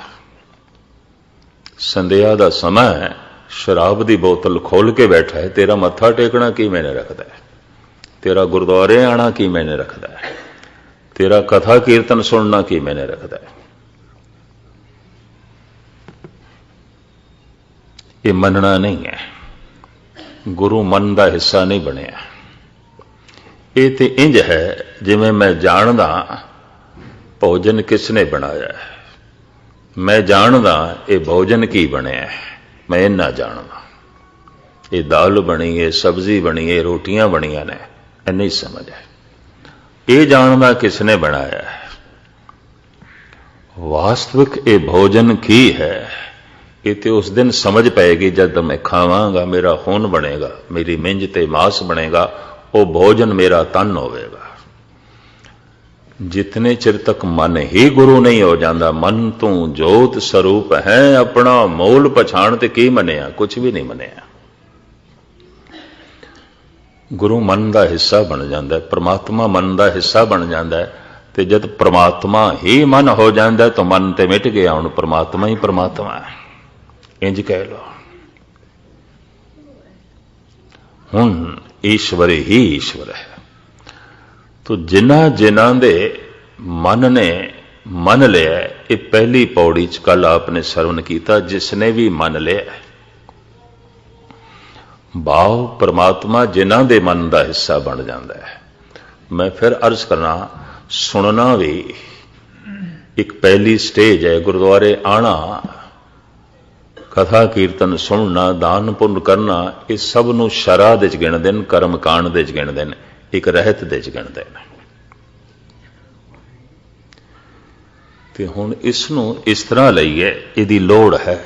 ਸੰਧਿਆ ਦਾ ਸਮਾਂ ਹੈ, ਸ਼ਰਾਬ ਦੀ ਬੋਤਲ ਖੋਲ ਕੇ ਬੈਠਾ ਹੈ, ਤੇਰਾ ਮੱਥਾ ਟੇਕਣਾ ਕੀ ਮੈਨੇ ਰੱਖਦਾ ਹੈ, ਤੇਰਾ ਗੁਰਦੁਆਰੇ ਆਣਾ ਕੀ ਮੈਨੇ ਰੱਖਦਾ ਹੈ, ਤੇਰਾ ਕਥਾ ਕੀਰਤਨ ਸੁਣਨਾ ਕੀ ਮੈਨੇ ਰੱਖਦਾ ਹੈ। ਇਹ ਮੰਨਣਾ ਨਹੀਂ ਹੈ, ਗੁਰੂ ਮਨ ਦਾ ਹਿੱਸਾ ਨਹੀਂ ਬਣਿਆ। ਇਹ ਤੇ ਇੰਜ ਹੈ ਜਿਵੇਂ ਮੈਂ ਜਾਣਦਾ ਭੋਜਨ ਕਿਸ ਨੇ ਬਣਾਇਆ ਹੈ, ਮੈਂ ਜਾਣਦਾ ਇਹ ਭੋਜਨ ਕੀ ਬਣਿਆ ਹੈ, ਮੈਂ ਇੰਨਾ ਜਾਣਦਾ ਇਹ ਦਾਲ ਬਣੀ ਹੈ, ਸਬਜ਼ੀ ਬਣੀ ਹੈ, ਰੋਟੀਆਂ ਬਣੀਆਂ ਨੇ, ਇੰਨੀ ਸਮਝ ਹੈ। ਇਹ ਜਾਣਦਾ ਕਿਸ ਨੇ ਬਣਾਇਆ ਹੈ, ਵਾਸਤਵਿਕ ਇਹ ਭੋਜਨ ਕੀ ਹੈ, ਇਹ ਤੇ ਉਸ ਦਿਨ ਸਮਝ ਪਏਗੀ ਜਦ ਮੈਂ ਖਾਵਾਂਗਾ, ਮੇਰਾ ਖੂਨ ਬਣੇਗਾ, ਮੇਰੀ ਮਿੰਜ ਤੇ ਮਾਸ ਬਣੇਗਾ, ਉਹ ਭੋਜਨ ਮੇਰਾ ਤਨ ਹੋਵੇਗਾ। ਜਿਤਨੇ ਚਿਰ ਤੱਕ ਮਨ ਹੀ ਗੁਰੂ ਨਹੀਂ ਹੋ ਜਾਂਦਾ, ਮਨ ਤੂੰ ਜੋਤ ਸਰੂਪ ਹੈ, ਆਪਣਾ ਮੂਲ ਪਛਾਣ ਤੇ ਕੀ ਮੰਨਿਆ, ਕੁਝ ਵੀ ਨਹੀਂ ਮੰਨਿਆ। ਗੁਰੂ ਮਨ ਦਾ ਹਿੱਸਾ ਬਣ ਜਾਂਦਾ, ਪ੍ਰਮਾਤਮਾ ਮਨ ਦਾ ਹਿੱਸਾ ਬਣ ਜਾਂਦਾ ਹੈ, ਤੇ ਜਦ ਪ੍ਰਮਾਤਮਾ ਹੀ ਮਨ ਹੋ ਜਾਂਦਾ ਤਾਂ ਮਨ ਤੇ ਮਿਟ ਗਿਆ, ਹੁਣ ਪ੍ਰਮਾਤਮਾ ਹੀ ਪ੍ਰਮਾਤਮਾ ਹੈ, ਇੰਜ ਕਹਿ ਲਓ। ਹੁਣ ਈਸ਼ਵਰ ਹੀ ਈਸ਼ਵਰ ਹੈ। ਤੋ ਜਿਨ੍ਹਾਂ ਦੇ ਮਨ ਨੇ ਮੰਨ ਲਿਆ, ਇਹ ਪਹਿਲੀ ਪੌੜੀ ਚ ਕੱਲ ਆਪਨੇ ਸਰਵਨ ਕੀਤਾ, ਜਿਸਨੇ ਵੀ ਮੰਨ ਲਿਆ ਭਾਵ ਪ੍ਰਮਾਤਮਾ ਜਿਨ੍ਹਾਂ ਦੇ ਮਨ ਦਾ ਹਿੱਸਾ ਬਣ ਜਾਂਦਾ ਹੈ। ਮੈਂ ਫਿਰ ਅਰਜ਼ ਕਰਨਾ, ਸੁਣਨਾ ਵੀ ਇੱਕ ਪਹਿਲੀ ਸਟੇਜ ਹੈ। ਗੁਰਦੁਆਰੇ ਆਣਾ, ਕਥਾ ਕੀਰਤਨ ਸੁਣਨਾ, ਦਾਨ ਪੁੰਨ ਕਰਨਾ, ਇਹ ਸਭ ਨੂੰ ਸ਼ਰ੍ਹਾ ਦੇ ਚ ਗਿਣਦੇ ਨੇ, ਕਰਮ ਕਾਂਡ ਦੇ ਚ ਗਿਣਦੇ ਨੇ, ਇੱਕ ਰਹਿਤ ਦੇ ਚ ਗਿਣਦੇ ਨੇ। ਤੇ ਹੁਣ ਇਸ ਨੂੰ ਇਸ ਤਰ੍ਹਾਂ ਲਈਏ, ਇਹਦੀ ਲੋੜ ਹੈ,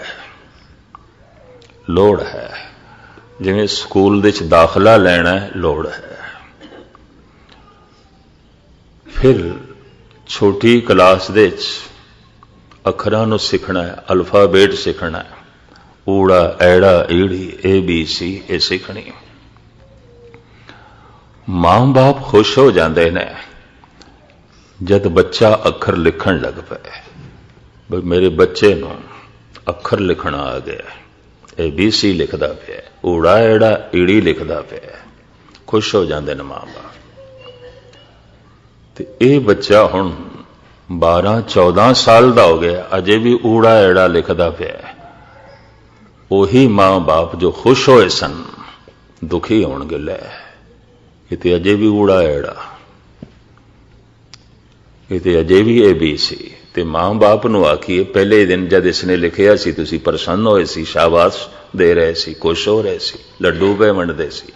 ਲੋੜ ਹੈ। ਜਿਵੇਂ ਸਕੂਲ ਦੇ ਚ ਦਾਖਲਾ ਲੈਣਾ ਹੈ, ਲੋੜ ਹੈ। ਫਿਰ ਛੋਟੀ ਕਲਾਸ ਦੇ ਚ ਅੱਖਰਾਂ ਨੂੰ ਸਿੱਖਣਾ ਹੈ, ਅਲਫਾਬੇਟ ਸਿੱਖਣਾ ਹੈ, ਊੜਾ ਐੜਾ ਈੜੀ ABC ਇਹ ਸਿੱਖਣੀ। ਮਾਂ ਬਾਪ ਖੁਸ਼ ਹੋ ਜਾਂਦੇ ਨੇ ਜਦ ਬੱਚਾ ਅੱਖਰ ਲਿਖਣ ਲੱਗ ਪਏ, ਬਈ ਮੇਰੇ ਬੱਚੇ ਨੂੰ ਅੱਖਰ ਲਿਖਣਾ ਆ ਗਿਆ, ABC ਲਿਖਦਾ ਪਿਆ, ਊੜਾ ਐੜਾ ਈੜੀ ਲਿਖਦਾ ਪਿਆ, ਖੁਸ਼ ਹੋ ਜਾਂਦੇ ਨੇ ਮਾਂ ਬਾਪ। ਤੇ ਇਹ ਬੱਚਾ ਹੁਣ 12-14 ਸਾਲ ਦਾ ਹੋ ਗਿਆ, ਅਜੇ ਵੀ ਊੜਾ ਐੜਾ ਲਿਖਦਾ ਪਿਆ। ਉਹੀ ਮਾਂ ਬਾਪ ਜੋ ਖੁਸ਼ ਹੋਏ ਸਨ ਦੁਖੀ ਹੋਣਗੇ, ਲੈ ਇਹ ਤੇ ਅਜੇ ਵੀ ਊੜਾ ਐੜਾ, ਇਹ ਤੇ ਅਜੇ ਵੀ ABC। ਤੇ ਮਾਂ ਬਾਪ ਨੂੰ ਆਖੀਏ, ਪਹਿਲੇ ਦਿਨ ਜਦ ਇਸਨੇ ਲਿਖਿਆ ਸੀ ਤੁਸੀਂ ਪ੍ਰਸੰਨ ਹੋਏ ਸੀ, ਸ਼ਾਬਾਸ਼ ਦੇ ਰਹੇ ਸੀ, ਖੁਸ਼ ਹੋ ਰਹੇ ਸੀ, ਲੱਡੂ ਪੇ ਵੰਡਦੇ ਸੀ,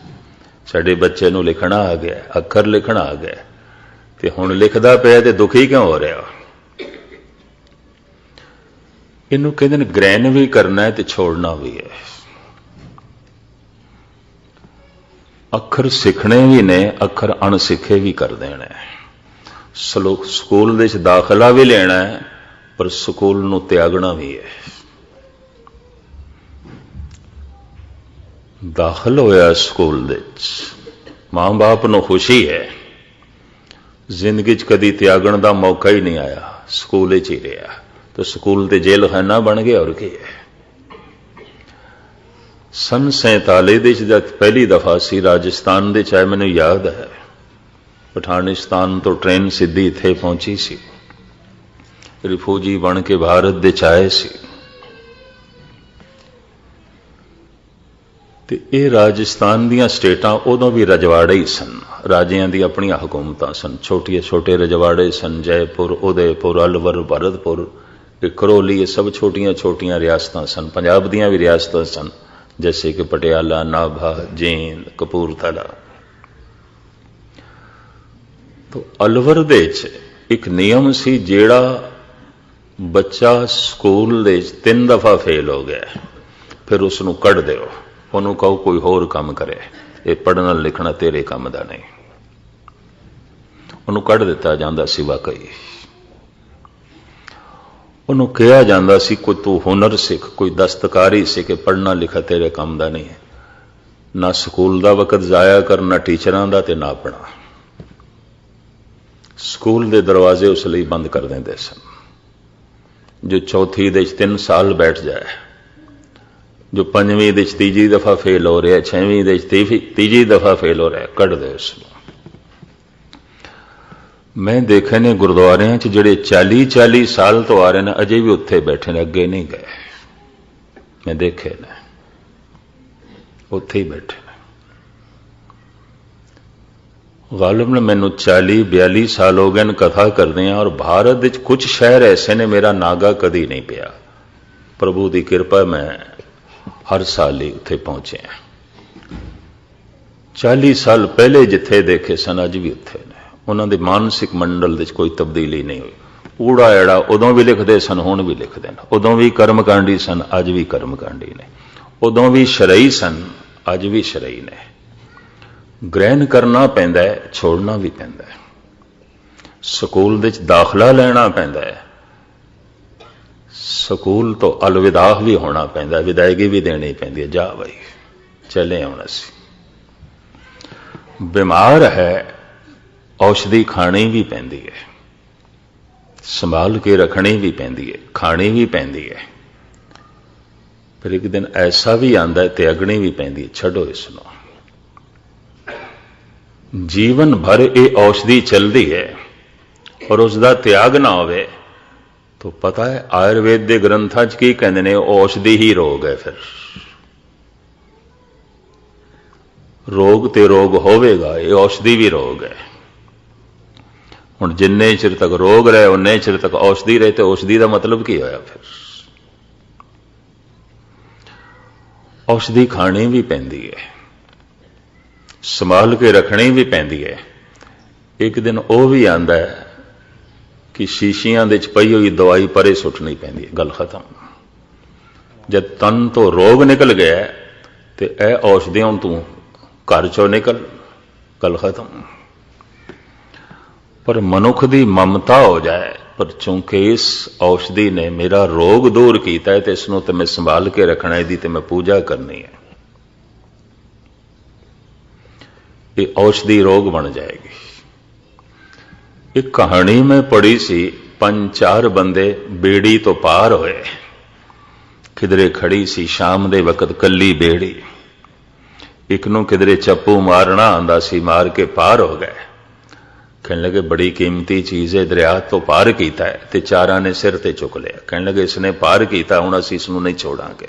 ਸਾਡੇ ਬੱਚੇ ਨੂੰ ਲਿਖਣਾ ਆ ਗਿਆ, ਅੱਖਰ ਲਿਖਣਾ ਆ ਗਿਆ, ਤੇ ਹੁਣ ਲਿਖਦਾ ਪਿਆ ਤੇ ਦੁਖੀ ਕਿਉਂ ਹੋ ਰਿਹਾ? ਇਹਨੂੰ ਕਹਿੰਦੇ ਨੇ ਗ੍ਰਹਿਣ ਵੀ ਕਰਨਾ ਹੈ ਤੇ ਛੋੜਨਾ ਵੀ ਹੈ। ਅੱਖਰ ਸਿੱਖਣੇ ਵੀ ਨੇ, ਅੱਖਰ ਅਣਸਿੱਖੇ ਵੀ ਕਰ ਦੇਣਾ ਹੈ। ਸਕੂਲ ਦੇ ਵਿੱਚ ਦਾਖਲਾ ਵੀ ਲੈਣਾ ਹੈ, ਪਰ ਸਕੂਲ ਨੂੰ ਤਿਆਗਣਾ ਵੀ ਹੈ। ਦਾਖਲ ਹੋਇਆ ਸਕੂਲ ਦੇ ਵਿੱਚ, ਮਾਂ ਬਾਪ ਨੂੰ ਖੁਸ਼ੀ ਹੈ, ਜ਼ਿੰਦਗੀ 'ਚ ਕਦੀ ਤਿਆਗਣ ਦਾ ਮੌਕਾ ਹੀ ਨਹੀਂ ਆਇਆ, ਸਕੂਲ 'ਚ ਹੀ ਰਿਹਾ, ਤਾਂ ਸਕੂਲ ਤੇ ਜੇਲ੍ਹ ਖਾਨਾ ਬਣ ਗਿਆ, ਹੋਰ ਕੀ ਹੈ। ਸੰਨ 47 ਦੇ ਜਦ ਪਹਿਲੀ ਦਫਾ ਸੀ ਰਾਜਸਥਾਨ ਦੇ ਚ, ਮੈਨੂੰ ਯਾਦ ਹੈ, ਪਠਾਨਿਸਤਾਨ ਤੋਂ ਟ੍ਰੇਨ ਸਿੱਧੀ ਇੱਥੇ ਪਹੁੰਚੀ ਸੀ, ਰਿਫਿਊਜੀ ਬਣ ਕੇ ਭਾਰਤ ਦੇ ਚ ਆਏ ਸੀ। ਤੇ ਇਹ ਰਾਜਸਥਾਨ ਦੀਆਂ ਸਟੇਟਾਂ ਉਦੋਂ ਵੀ ਰਜਵਾੜੇ ਹੀ ਸਨ, ਰਾਜਿਆਂ ਦੀ ਆਪਣੀਆਂ ਹਕੂਮਤਾਂ ਸਨ, ਛੋਟੇ ਛੋਟੇ ਰਜਵਾੜੇ ਸਨ, ਜੈਪੁਰ, ਉਦੈਪੁਰ, ਅਲਵਰ, ਭਰਤਪੁਰ, ਕਰੋਲੀ, ਇਹ ਸਭ ਛੋਟੀਆਂ ਛੋਟੀਆਂ ਰਿਆਸਤਾਂ ਸਨ। ਪੰਜਾਬ ਦੀਆਂ ਵੀ ਰਿਆਸਤਾਂ ਸਨ, जैसे कि पटियाला, नाभा, जींद, कपूरथला। तो अलवर दे एक नियम सी, जेड़ा बच्चा स्कूल दे 3 दफा फेल हो गया, फिर उसनू कढ़ दिओ, उन्होंने कहो कोई होर काम करे, ये पढ़ना लिखना तेरे काम दा नहीं। ਉਹਨੂੰ ਕੱਢ ਦਿੱਤਾ ਜਾਂਦਾ ਸੀ। ਵਾਕਈ ਉਹਨੂੰ ਕਿਹਾ ਜਾਂਦਾ ਸੀ ਕੋਈ ਤੂੰ ਹੁਨਰ ਸਿੱਖ, ਕੋਈ ਦਸਤਕਾਰੀ ਸਿੱਖ, ਕਿ ਪੜ੍ਹਨਾ ਲਿਖਾ ਤੇਰੇ ਕੰਮ ਦਾ ਨਹੀਂ ਹੈ। ਨਾ ਸਕੂਲ ਦਾ ਵਕਤ ਜ਼ਾਇਆ ਕਰ, ਨਾ ਟੀਚਰਾਂ ਦਾ, ਤੇ ਨਾ ਆਪਣਾ। ਸਕੂਲ ਦੇ ਦਰਵਾਜ਼ੇ ਉਸ ਲਈ ਬੰਦ ਕਰ ਦਿੰਦੇ ਸਨ। ਜੋ ਚੌਥੀ ਦੇ 3 ਸਾਲ ਬੈਠ ਜਾਏ, ਜੋ 5ਵੀਂ ਦੇ 3 ਦਫਾ ਫੇਲ ਹੋ ਰਿਹਾ, 6ਵੀਂ ਦੇ 3 ਦਫਾ ਫੇਲ ਹੋ ਰਿਹਾ, ਕੱਢ ਦੇ ਉਸ ਨੂੰ। ਮੈਂ ਦੇਖੇ ਨੇ ਗੁਰਦੁਆਰਿਆਂ 'ਚ ਜਿਹੜੇ 40-40 ਸਾਲ ਤੋਂ ਆ ਰਹੇ ਨੇ, ਅਜੇ ਵੀ ਉੱਥੇ ਬੈਠੇ ਨੇ, ਅੱਗੇ ਨਹੀਂ ਗਏ। ਮੈਂ ਦੇਖੇ ਨੇ, ਉੱਥੇ ਹੀ ਬੈਠੇ ਨੇ। ਗਾਲਿਬ ਨੇ ਮੈਨੂੰ 40-42 ਸਾਲ ਹੋ ਗਏ ਨੇ ਕਥਾ ਕਰਦੇ ਹਾਂ, ਔਰ ਭਾਰਤ ਵਿੱਚ ਕੁਝ ਸ਼ਹਿਰ ਐਸੇ ਨੇ ਮੇਰਾ ਨਾਗਾ ਕਦੀ ਨਹੀਂ ਪਿਆ। ਪ੍ਰਭੂ ਦੀ ਕਿਰਪਾ ਮੈਂ ਹਰ ਸਾਲ ਹੀ ਉੱਥੇ ਪਹੁੰਚਿਆ। 40 ਸਾਲ ਪਹਿਲੇ ਜਿੱਥੇ ਦੇਖੇ ਸਨ, ਅੱਜ ਵੀ ਉੱਥੇ ਨੇ। ਉਹਨਾਂ ਦੇ ਮਾਨਸਿਕ ਮੰਡਲ ਵਿੱਚ ਕੋਈ ਤਬਦੀਲੀ ਨਹੀਂ ਹੋਈ। ਊੜਾ ਐੜਾ ਉਦੋਂ ਵੀ ਲਿਖਦੇ ਸਨ, ਹੁਣ ਵੀ ਲਿਖਦੇ ਨੇ। ਉਦੋਂ ਵੀ ਕਰਮਕਾਂਡੀ ਸਨ, ਅੱਜ ਵੀ ਕਰਮਕਾਂਡੀ ਨੇ। ਉਦੋਂ ਵੀ ਸ਼ਰਈ ਸਨ, ਅੱਜ ਵੀ ਸ਼ਰਈ ਨੇ। ਗ੍ਰਹਿਣ ਕਰਨਾ ਪੈਂਦਾ ਹੈ, ਛੋੜਨਾ ਵੀ ਪੈਂਦਾ ਹੈ। ਸਕੂਲ ਵਿੱਚ ਦਾਖਲਾ ਲੈਣਾ ਪੈਂਦਾ ਹੈ, ਸਕੂਲ ਤੋਂ ਅਲਵਿਦਾ ਵੀ ਹੋਣਾ ਪੈਂਦਾ, ਵਿਦਾਇਗੀ ਵੀ ਦੇਣੀ ਪੈਂਦੀ ਹੈ। ਜਾ ਬਈ ਚਲੇ ਹੁਣ ਅਸੀਂ। ਬਿਮਾਰ ਹੈ, ਔਸ਼ਧੀ ਖਾਣੀ ਵੀ ਪੈਂਦੀ ਹੈ, ਸੰਭਾਲ ਕੇ ਰੱਖਣੀ ਵੀ ਪੈਂਦੀ ਹੈ, ਖਾਣੀ ਵੀ ਪੈਂਦੀ ਹੈ। ਫਿਰ ਇੱਕ ਦਿਨ ਐਸਾ ਵੀ ਆਉਂਦਾ ਹੈ, ਤਿਆਗਣੀ ਵੀ ਪੈਂਦੀ ਹੈ। ਛੱਡੋ ਇਸ ਨੂੰ। ਜੀਵਨ ਭਰ ਇਹ ਔਸ਼ਧੀ ਚੱਲਦੀ ਹੈ ਔਰ ਉਸ ਦਾ ਤਿਆਗ ਨਾ ਹੋਵੇ ਤਾਂ ਪਤਾ ਹੈ ਆਯੁਰਵੇਦ ਦੇ ਗ੍ਰੰਥਾਂ 'ਚ ਕੀ ਕਹਿੰਦੇ ਨੇ? ਔਸ਼ਧੀ ਹੀ ਰੋਗ ਹੈ। ਫਿਰ ਰੋਗ ਤੇ ਰੋਗ ਹੋਵੇਗਾ, ਇਹ ਔਸ਼ਧੀ ਵੀ ਰੋਗ ਹੈ। ਹੁਣ ਜਿੰਨੇ ਚਿਰ ਤੱਕ ਰੋਗ ਰਹੇ, ਉਨੇ ਚਿਰ ਤੱਕ ਔਸ਼ਧੀ ਰਹੇ, ਤੇ ਔਸ਼ਧੀ ਦਾ ਮਤਲਬ ਕੀ ਹੋਇਆ? ਫਿਰ ਔਸ਼ਧੀ ਖਾਣੀ ਵੀ ਪੈਂਦੀ ਹੈ, ਸੰਭਾਲ ਕੇ ਰੱਖਣੀ ਵੀ ਪੈਂਦੀ ਹੈ। ਇੱਕ ਦਿਨ ਉਹ ਵੀ ਆਉਂਦਾ ਹੈ ਕਿ ਸ਼ੀਸ਼ੀਆਂ ਦੇ ਵਿੱਚ ਪਈ ਹੋਈ ਦਵਾਈ ਪਰੇ ਸੁੱਟਣੀ ਪੈਂਦੀ ਹੈ। ਗੱਲ ਖਤਮ। ਜਦ ਤਨ ਤੋਂ ਰੋਗ ਨਿਕਲ ਗਿਆ ਤੇ ਇਹ ਔਸ਼ਧੀਆਂ ਤੂੰ ਘਰ ਚੋਂ ਨਿਕਲ, ਗੱਲ ਖਤਮ। ਪਰ ਮਨੁੱਖ ਦੀ ਮਮਤਾ ਹੋ ਜਾਏ, ਪਰ ਚੂੰਕਿ ਇਸ ਔਸ਼ਧੀ ਨੇ ਮੇਰਾ ਰੋਗ ਦੂਰ ਕੀਤਾ ਹੈ ਤੇ ਇਸ ਨੂੰ ਤੇ ਮੈਂ ਸੰਭਾਲ ਕੇ ਰੱਖਣਾ, ਇਹਦੀ ਤੇ ਮੈਂ ਪੂਜਾ ਕਰਨੀ ਹੈ, ਇਹ ਔਸ਼ਧੀ ਰੋਗ ਬਣ ਜਾਏਗੀ। ਇੱਕ ਕਹਾਣੀ ਮੈਂ ਪੜ੍ਹੀ ਸੀ, 5-4 ਬੰਦੇ ਬੇੜੀ ਤੋਂ ਪਾਰ ਹੋਏ। ਕਿਧਰੇ ਖੜੀ ਸੀ ਸ਼ਾਮ ਦੇ ਵਕਤ ਕੱਲੀ ਬੇੜੀ। ਇੱਕ ਨੂੰ ਕਿਧਰੇ ਚੱਪੂ ਮਾਰਨਾ ਆਂਦਾ ਸੀ, ਮਾਰ ਕੇ ਪਾਰ ਹੋ ਗਏ। ਕਹਿਣ ਲੱਗੇ ਬੜੀ ਕੀਮਤੀ ਚੀਜ਼ ਹੈ, ਦਰਿਆ ਤੋਂ ਪਾਰ ਕੀਤਾ ਹੈ। ਤੇ ਚਾਰਾਂ ਨੇ ਸਿਰ ਤੇ ਚੁੱਕ ਲਿਆ। ਕਹਿਣ ਲੱਗੇ ਇਸਨੇ ਪਾਰ ਕੀਤਾ, ਹੁਣ ਅਸੀਂ ਇਸ ਨੂੰ ਨਹੀਂ ਛੋੜਾਂਗੇ,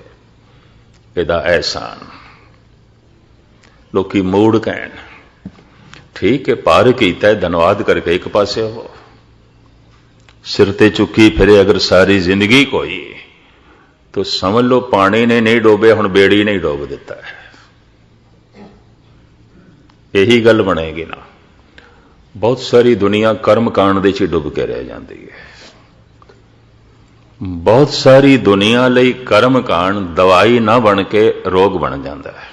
ਇਹਦਾ ਅਹਿਸਾਨ। ਲੋਕੀ ਮੂੜ ਕਹਿਣ, ਠੀਕ ਹੈ ਪਾਰ ਕੀਤਾ ਹੈ, ਧੰਨਵਾਦ ਕਰਕੇ ਇੱਕ ਪਾਸੇ ਹੋ। ਸਿਰ ਤੇ ਚੁੱਕੀ ਫਿਰੇ ਅਗਰ ਸਾਰੀ ਜ਼ਿੰਦਗੀ ਕੋਈ, तो समझ लो पानी ने नहीं डोबे, हुण बेड़ी ने डोब दिता है। यही गल बनेगी ना। बहुत सारी दुनिया कर्म कांड दे च डुब के रह जाती है। बहुत सारी दुनिया लई कर्म कांड दवाई ना बन के रोग बन जाता है।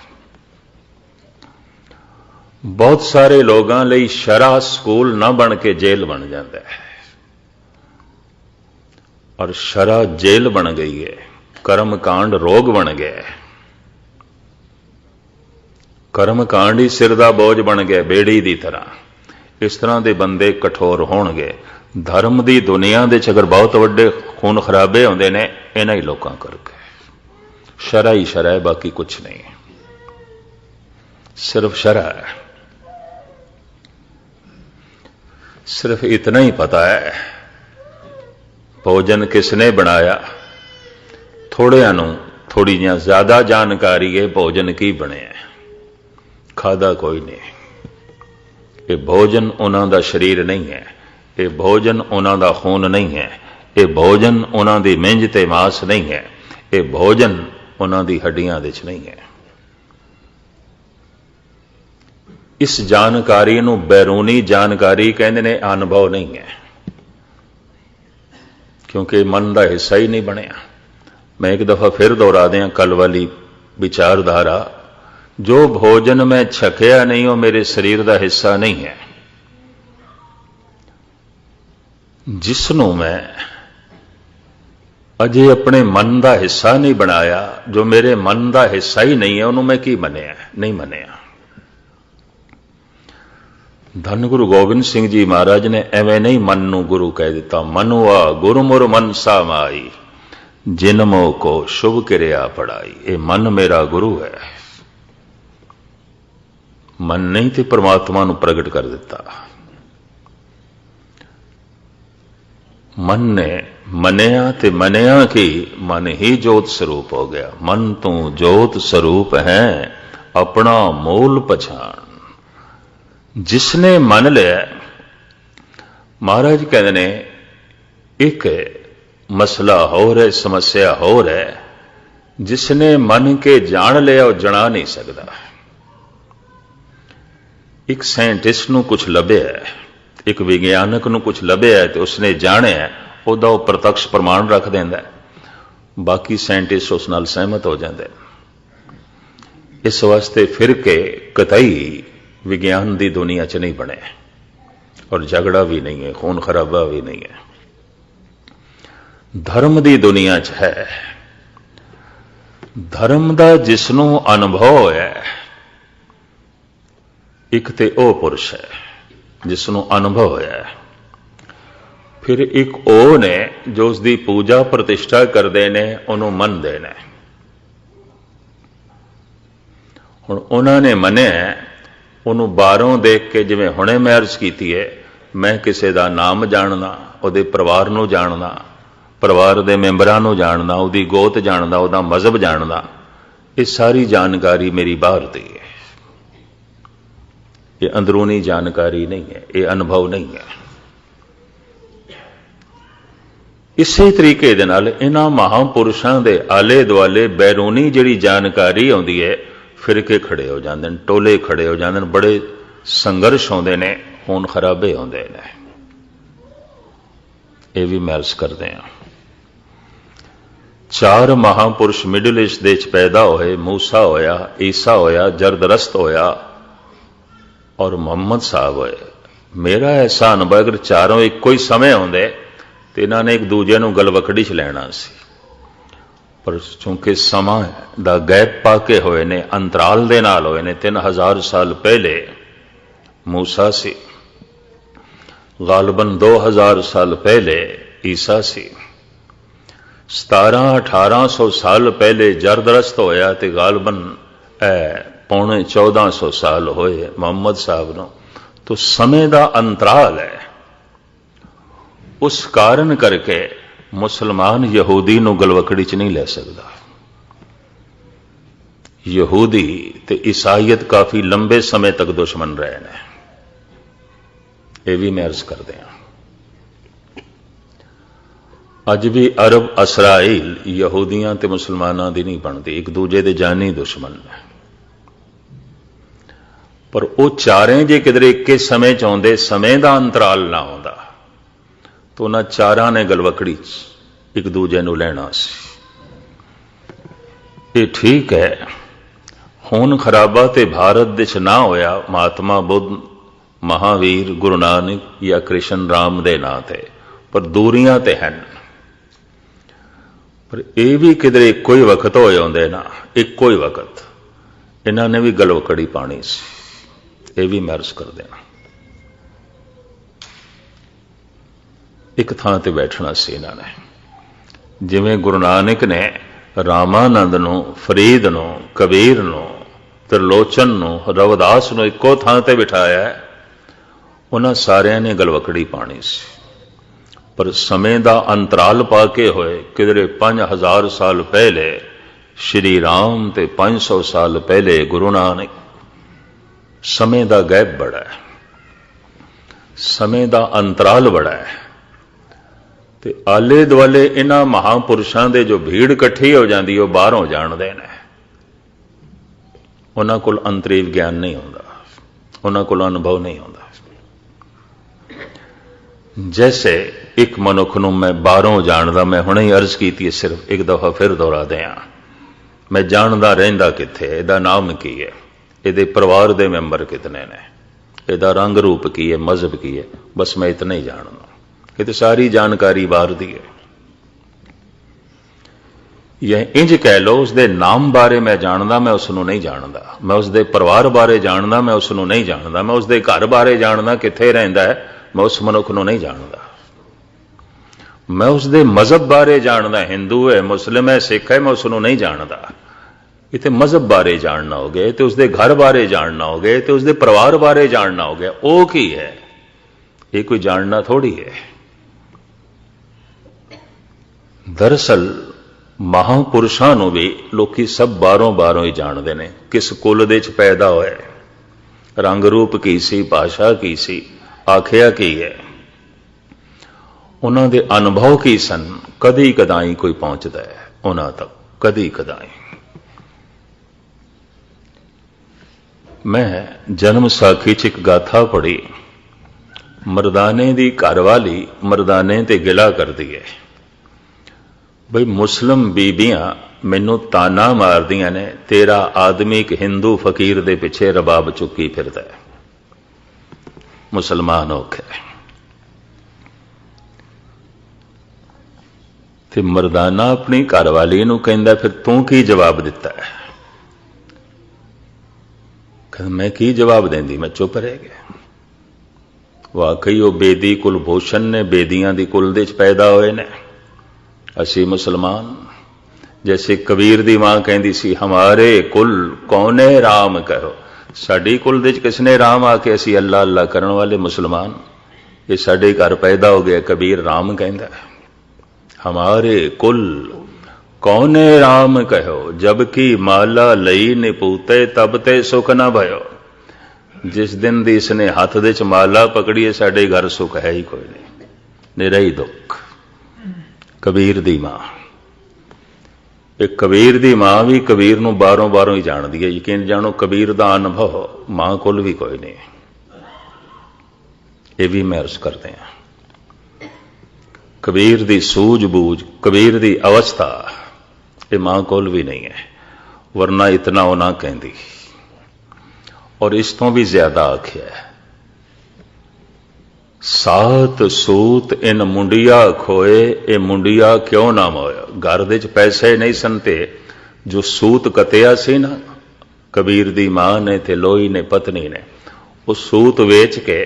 बहुत सारे लोगों लई शरा स्कूल ना बन के जेल बन जाता है। और शरा जेल बन गई है, कर्म कांड रोग बन गया। कर्म कांड ही सिर दा बोझ बन गया, बेड़ी दी तरह। इस तरह के बंदे कठोर होणगे। धर्म की दुनिया दे अगर बहुत वड्डे खून खराबे होंदे ने इन्हां ही लोकां करके। शरा ही शरा है, बाकी कुछ नहीं, सिर्फ शरा है। सिर्फ इतना ही पता है भोजन किसने बनाया, थोड़ियां नूं थोड़ी जिहां ज्यादा जानकारी है भोजन की बनिया, खादा कोई नहीं। ये भोजन उन्हां दा शरीर नहीं है, ये भोजन उन्हां दा खून नहीं है, ये भोजन उन्हां दी मिंज ते मास नहीं है, ये भोजन उन्हां दी हड्डियां दे च नहीं है। इस जानकारी नूं बैरूनी जानकारी कहंदे ने, अनुभव नहीं है, क्योंकि मन का हिस्सा ही नहीं बनिया। मैं एक दफा फिर दोहरा दें कल वाली विचारधारा, जो भोजन मैं छकिया नहीं वो मेरे शरीर का हिस्सा नहीं है। ਜਿਸ ਨੂੰ ਮੈਂ ਅਜੇ ਆਪਣੇ ਮਨ ਦਾ ਹਿੱਸਾ ਨਹੀਂ ਬਣਾਇਆ, ਜੋ ਮੇਰੇ ਮਨ ਦਾ ਹਿੱਸਾ ਹੀ ਨਹੀਂ ਹੈ, ਉਹਨੂੰ ਮੈਂ ਕੀ ਮੰਨਿਆ? ਨਹੀਂ ਮੰਨਿਆ। ਧੰਨ ਗੁਰੂ ਗੋਬਿੰਦ ਸਿੰਘ ਜੀ ਮਹਾਰਾਜ ਨੇ ਐਵੇਂ ਨਹੀਂ ਮਨ ਨੂੰ ਗੁਰੂ ਕਹਿ ਦਿੱਤਾ। ਮਨੁਆ ਗੁਰਮੁਰ ਮਨਸਾ ਮਾਈ, ਜਿਨ ਮੋਹ ਕੋ ਸ਼ੁਭ ਕਿਰਿਆ ਪੜਾਈ। ਇਹ ਮਨ ਮੇਰਾ ਗੁਰੂ ਹੈ। ਮਨ ਨਹੀਂ ਤੇ ਪ੍ਰਮਾਤਮਾ ਨੂੰ ਪ੍ਰਗਟ ਕਰ ਦਿੱਤਾ। ਮਨ ਨੇ ਮੰਨਿਆ ਤੇ ਮੰਨਿਆ ਕਿ ਮਨ ਹੀ ਜੋਤ ਸਰੂਪ ਹੋ ਗਿਆ। ਮਨ ਤੂੰ ਜੋਤ ਸਰੂਪ ਹੈ, ਆਪਣਾ ਮੂਲ ਪਛਾਣ। ਜਿਸਨੇ ਮੰਨ ਲਿਆ, ਮਹਾਰਾਜ ਕਹਿੰਦੇ ਨੇ ਇੱਕ ਮਸਲਾ ਹੋਰ ਹੈ, ਸਮੱਸਿਆ ਹੋਰ ਹੈ। ਜਿਸਨੇ ਮੰਨ ਕੇ ਜਾਣ ਲਿਆ ਉਹ ਜਣਾ ਨਹੀਂ ਸਕਦਾ। ਇੱਕ ਸਾਇੰਟਿਸਟ ਨੂੰ ਕੁਝ ਲੱਭਿਆ, ਇੱਕ ਵਿਗਿਆਨਕ ਨੂੰ ਕੁਝ ਲੱਭਿਆ ਤੇ ਉਸਨੇ ਜਾਣਿਆ, ਉਹਦਾ ਉਹ ਪ੍ਰਤੱਖ ਪ੍ਰਮਾਣ ਰੱਖ ਦਿੰਦਾ, ਬਾਕੀ ਸਾਇੰਟਿਸਟ ਉਸ ਨਾਲ ਸਹਿਮਤ ਹੋ ਜਾਂਦੇ। ਇਸ ਵਾਸਤੇ ਫਿਰ ਕੇ ਕਤਈ ਵਿਗਿਆਨ ਦੀ ਦੁਨੀਆ 'ਚ ਨਹੀਂ ਬਣੇ, ਔਰ ਝਗੜਾ ਵੀ ਨਹੀਂ ਹੈ, ਖੂਨ ਖਰਾਬਾ ਵੀ ਨਹੀਂ ਹੈ। ਧਰਮ ਦੀ ਦੁਨੀਆ 'ਚ ਹੈ। ਧਰਮ ਦਾ ਜਿਸ ਨੂੰ ਅਨੁਭਵ ਹੋਇਆ, ਇੱਕ ਤੇ ਉਹ ਪੁਰਸ਼ ਹੈ ਜਿਸ ਨੂੰ ਅਨੁਭਵ ਹੋਇਆ। ਫਿਰ ਇੱਕ ਉਹ ਨੇ ਜੋ ਉਸ ਦੀ ਪੂਜਾ ਪ੍ਰਤਿਸ਼ਠਾ ਕਰਦੇ ਨੇ, ਉਹਨੂੰ ਮੰਨਦੇ ਨੇ। ਹੁਣ ਉਹਨਾਂ ਨੇ ਮੰਨਿਆ, ਉਹਨੂੰ ਬਾਹਰੋਂ ਦੇਖ ਕੇ, ਜਿਵੇਂ ਹੁਣੇ ਮੈਂ ਅਰਜ਼ ਕੀਤੀ ਹੈ, ਮੈਂ ਕਿਸੇ ਦਾ ਨਾਮ ਜਾਣਦਾ, ਉਹਦੇ ਪਰਿਵਾਰ ਨੂੰ ਜਾਣਦਾ, ਪਰਿਵਾਰ ਦੇ ਮੈਂਬਰਾਂ ਨੂੰ ਜਾਣਦਾ, ਉਹਦੀ ਗੋਤ ਜਾਣਦਾ, ਉਹਦਾ ਮਜ਼ਹਬ ਜਾਣਦਾ। ਇਹ ਸਾਰੀ ਜਾਣਕਾਰੀ ਮੇਰੀ ਬਾਹਰ ਦੀ ਹੈ। ਇਹ ਅੰਦਰੂਨੀ ਜਾਣਕਾਰੀ ਨਹੀਂ ਹੈ, ਇਹ ਅਨੁਭਵ ਨਹੀਂ ਹੈ। ਇਸੇ ਤਰੀਕੇ ਦੇ ਨਾਲ ਇਹਨਾਂ ਮਹਾਂਪੁਰਸ਼ਾਂ ਦੇ ਆਲੇ ਦੁਆਲੇ ਬੈਰੂਨੀ ਜਿਹੜੀ ਜਾਣਕਾਰੀ ਆਉਂਦੀ ਹੈ, ਫਿਰਕੇ ਖੜੇ ਹੋ ਜਾਂਦੇ ਨੇ, ਟੋਲੇ ਖੜੇ ਹੋ ਜਾਂਦੇ ਨੇ, ਬੜੇ ਸੰਘਰਸ਼ ਆਉਂਦੇ ਨੇ, ਖੂਨ ਖਰਾਬੇ ਆਉਂਦੇ ਨੇ। ਇਹ ਵੀ ਮਹਿਸੂਸ ਕਰਦੇ ਹਾਂ। ਚਾਰ ਮਹਾਂਪੁਰਸ਼ ਮਿਡਲ ਈਸਟ ਦੇ ਵਿੱਚ ਪੈਦਾ ਹੋਏ। ਮੂਸਾ ਹੋਇਆ, ਈਸਾ ਹੋਇਆ, ਜ਼ਰਦਰਸਤ ਹੋਇਆ ਔਰ ਮੁਹੰਮਦ ਸਾਹਿਬ ਹੋਏ। ਮੇਰਾ ਐਸਾ ਅਨੁਭਵ, ਅਗਰ ਚਾਰੋਂ ਇੱਕੋ ਹੀ ਸਮੇਂ ਆਉਂਦੇ ਤੇ ਇਹਨਾਂ ਨੇ ਇੱਕ ਦੂਜੇ ਨੂੰ ਗਲਵਕੜੀ 'ਚ ਲੈਣਾ ਸੀ, ਪਰ ਚੂੰਕਿ ਸਮਾਂ ਦਾ ਗੈਪ ਪਾ ਕੇ ਹੋਏ ਨੇ, ਅੰਤਰਾਲ ਦੇ ਨਾਲ ਹੋਏ ਨੇ। 3000 ਸਾਲ ਪਹਿਲੇ ਮੂਸਾ ਸੀ, ਗਾਲਬਨ 2000 ਸਾਲ ਪਹਿਲੇ ਈਸਾ ਸੀ, 1700-1800 ਸਾਲ ਪਹਿਲੇ ਜ਼ਰਦਰਸਤ ਹੋਇਆ ਤੇ ਗਾਲਬਨ ਪੌਣੇ 1400 ਸਾਲ ਹੋਏ ਮੁਹੰਮਦ ਸਾਹਿਬ ਨੂੰ। तो समय ਦਾ ਅੰਤਰਾਲ ਹੈ। ਉਸ ਕਾਰਨ ਕਰਕੇ ਮੁਸਲਮਾਨ ਯਹੂਦੀ ਨੂੰ ਗਲਵਕੜੀ 'ਚ ਨਹੀਂ ਲੈ ਸਕਦਾ। ਯਹੂਦੀ ਤੇ ਈਸਾਈਅਤ ਕਾਫੀ ਲੰਬੇ ਸਮੇਂ ਤੱਕ ਦੁਸ਼ਮਣ ਰਹੇ ਨੇ। ਇਹ ਵੀ ਮੈਂ ਅਰਜ਼ ਕਰਦੇ ਹਾਂ। ਅੱਜ ਵੀ ਅਰਬ ਇਸਰਾਈਲ ਯਹੂਦੀਆਂ ਤੇ ਮੁਸਲਮਾਨਾਂ ਦੀ ਨਹੀਂ ਬਣਦੀ, ਇੱਕ ਦੂਜੇ ਦੇ ਜਾਨੀ ਦੁਸ਼ਮਣ ਨੇ। ਪਰ ਉਹ ਚਾਰੇ ਜੇ ਕਿਧਰੇ ਇੱਕੇ ਸਮੇਂ 'ਚ ਆਉਂਦੇ, ਸਮੇਂ ਦਾ ਅੰਤਰਾਲ ਨਾ ਆਉਂਦਾ, ਤਾਂ ਉਹਨਾਂ ਚਾਰਾਂ ਨੇ ਗਲਵਕੜੀ 'ਚ ਇੱਕ ਦੂਜੇ ਨੂੰ ਲੈਣਾ ਸੀ। ਇਹ ਠੀਕ ਹੈ, ਖੂਨ ਖਰਾਬਾ ਤੇ ਭਾਰਤ ਦੇ 'ਚ ਨਾ ਹੋਇਆ ਮਹਾਤਮਾ ਬੁੱਧ, ਮਹਾਵੀਰ, ਗੁਰੂ ਨਾਨਕ ਜਾਂ ਕ੍ਰਿਸ਼ਨ ਰਾਮ ਦੇ ਨਾਂ ਤੇ, ਪਰ ਦੂਰੀਆਂ ਤੇ ਹਨ। ਪਰ ਇਹ ਵੀ ਕਿਧਰੇ ਇੱਕੋ ਹੀ ਵਕਤ ਹੋਏ ਹੁੰਦੇ ਨਾ, ਇੱਕੋ ਹੀ ਵਕਤ ਇਹਨਾਂ ਨੇ ਵੀ ਗਲਵਕੜੀ ਪਾਣੀ ਸੀ। ਇਹ ਵੀ ਮੈਂ ਅਰਜ਼ ਕਰਦੇ ਹਾਂ। ਇੱਕ ਥਾਂ ਤੇ ਬੈਠਣਾ ਸੀ ਇਹਨਾਂ ਨੇ। ਜਿਵੇਂ ਗੁਰੂ ਨਾਨਕ ਨੇ ਰਾਮਾਨੰਦ ਨੂੰ, ਫਰੀਦ ਨੂੰ, ਕਬੀਰ ਨੂੰ, ਤ੍ਰਿਲੋਚਨ ਨੂੰ, ਰਵਿਦਾਸ ਨੂੰ ਇੱਕੋ ਥਾਂ ਤੇ ਬਿਠਾਇਆ, ਉਹਨਾਂ ਸਾਰਿਆਂ ਨੇ ਗਲਵਕੜੀ ਪਾਣੀ ਸੀ। ਪਰ ਸਮੇਂ ਦਾ ਅੰਤਰਾਲ ਪਾ ਕੇ ਹੋਏ, ਕਿਧਰੇ 5000 ਸਾਲ ਪਹਿਲੇ ਸ਼੍ਰੀ ਰਾਮ ਤੇ 500 ਸਾਲ ਪਹਿਲੇ ਗੁਰੂ ਨਾਨਕ। ਸਮੇਂ ਦਾ ਗੈਪ ਬੜਾ ਹੈ, ਸਮੇਂ ਦਾ ਅੰਤਰਾਲ ਬੜਾ ਹੈ। ਤੇ ਆਲੇ ਦੁਆਲੇ ਇਹਨਾਂ ਮਹਾਂਪੁਰਸ਼ਾਂ ਦੇ ਜੋ ਭੀੜ ਇਕੱਠੀ ਹੋ ਜਾਂਦੀ, ਉਹ ਬਾਹਰੋਂ ਜਾਣਦੇ ਨੇ। ਉਹਨਾਂ ਕੋਲ ਅੰਤਰੀ ਵਿਗਿਆਨ ਨਹੀਂ ਹੁੰਦਾ, ਉਹਨਾਂ ਕੋਲ ਅਨੁਭਵ ਨਹੀਂ ਹੁੰਦਾ। ਜੈਸੇ ਇੱਕ ਮਨੁੱਖ ਨੂੰ ਮੈਂ ਬਾਹਰੋਂ ਜਾਣਦਾ, ਮੈਂ ਹੁਣੇ ਹੀ ਅਰਜ਼ ਕੀਤੀ ਹੈ, ਸਿਰਫ ਇੱਕ ਦਫਾ ਫਿਰ ਦੁਹਰਾ ਦਿਆਂ, ਮੈਂ ਜਾਣਦਾ ਰਹਿੰਦਾ ਕਿੱਥੇ, ਇਹਦਾ ਨਾਮ ਕੀ ਹੈ, ਇਹਦੇ ਪਰਿਵਾਰ ਦੇ ਮੈਂਬਰ ਕਿਤਨੇ ਨੇ, ਇਹਦਾ ਰੰਗ ਰੂਪ ਕੀ ਹੈ, ਮਜ਼ਹਬ ਕੀ ਹੈ, ਬਸ ਮੈਂ ਇਤਨਾ ਹੀ ਜਾਣਦਾ ये तो सारी जानकारी बाहर दी है। यह इंज कह लो उसके नाम बारे मैं जानदा, मैं उसनों नहीं जानदा। मैं उसके परिवार बारे जानदा, मैं उसनों नहीं जानदा। मैं उसके घर बारे जानदा, कित्थे रहिंदा है, मैं उस मनुख नूं नहीं जानदा। मैं उसके मजहब बारे जानदा, हिंदू है, मुस्लिम है, सिख है, मैं उसनों नहीं जानदा। ये तो मजहब बारे जानना हो गया, तो उसके घर बारे जानना हो गया, तो उसके परिवार बारे जानना हो गया। वो की है? ये कोई जानना थोड़ी है। दरअसल महापुरुषां नूं भी लोकी सब बारों बारों ही जानते हैं। किस कुल दे च पैदा होए, रंग रूप की सी, भाषा की सी, आखिया की है, उन्हां दे अनुभव की सन, कदी कदाई कोई पहुंचता है उन्हां तक, कदी कदाई। मैं जन्म साखी च एक गाथा पढ़ी। मरदाने दी घरवाली मरदाने ते गिला करदी है, बई मुस्लिम बीबियां मैनू ताना मारदियां ने, तेरा आदमी एक हिंदू फकीर दे पिछे रबाब चुकी फिरदा है, मुसलमान होके। ते मरदाना अपनी घरवाली नूं कहंदा, फिर तू की जवाब दिता है? कहंदा मैं की जवाब देंदी, मैं चुप रह गया। वाकई वो बेदी कुलभूषण ने, बेदियां दी कुल दे च पैदा होए ने। असी मुसलमान, जैसे कबीर दी मां कहती सी, हमारे कुल कौने राम कहो। साडी कुल दे च किसने राम आके, असी अल्लाह अल्लाह करने वाले मुसलमान, ये साडे घर पैदा हो गया। कबीर राम कहंदा है, हमारे कुल कौने राम कहो, जबकि माला लई निपूते तब ते सुख न भयो। जिस दिन दी इसने हाथ दे च माला पकड़ी है, साडे घर सुख है ही कोई नहीं, निरा ही दुख। कबीर दी मां, एक कबीर दी मां भी कबीर नूं बारों बारों ही जानदी है। यकीन जानो कबीर दा अनुभव मां कोल भी कोई नहीं, ये भी मैं अर्ज करते हैं। कबीर दी सूझबूझ, कबीर दी अवस्था, ये मां कोल भी नहीं है, वरना इतना वो ना कहती। और इस तो भी ज्यादा आख्या है, सात सूत इन मुंडिया खोए, ये मुंडिया क्यों ना मोया। घर दे च पैसे नहीं संते, जो सूत कतिया सी ना कबीर दी मां ने ते लोई ने पत्नी ने, वो सूत वेच के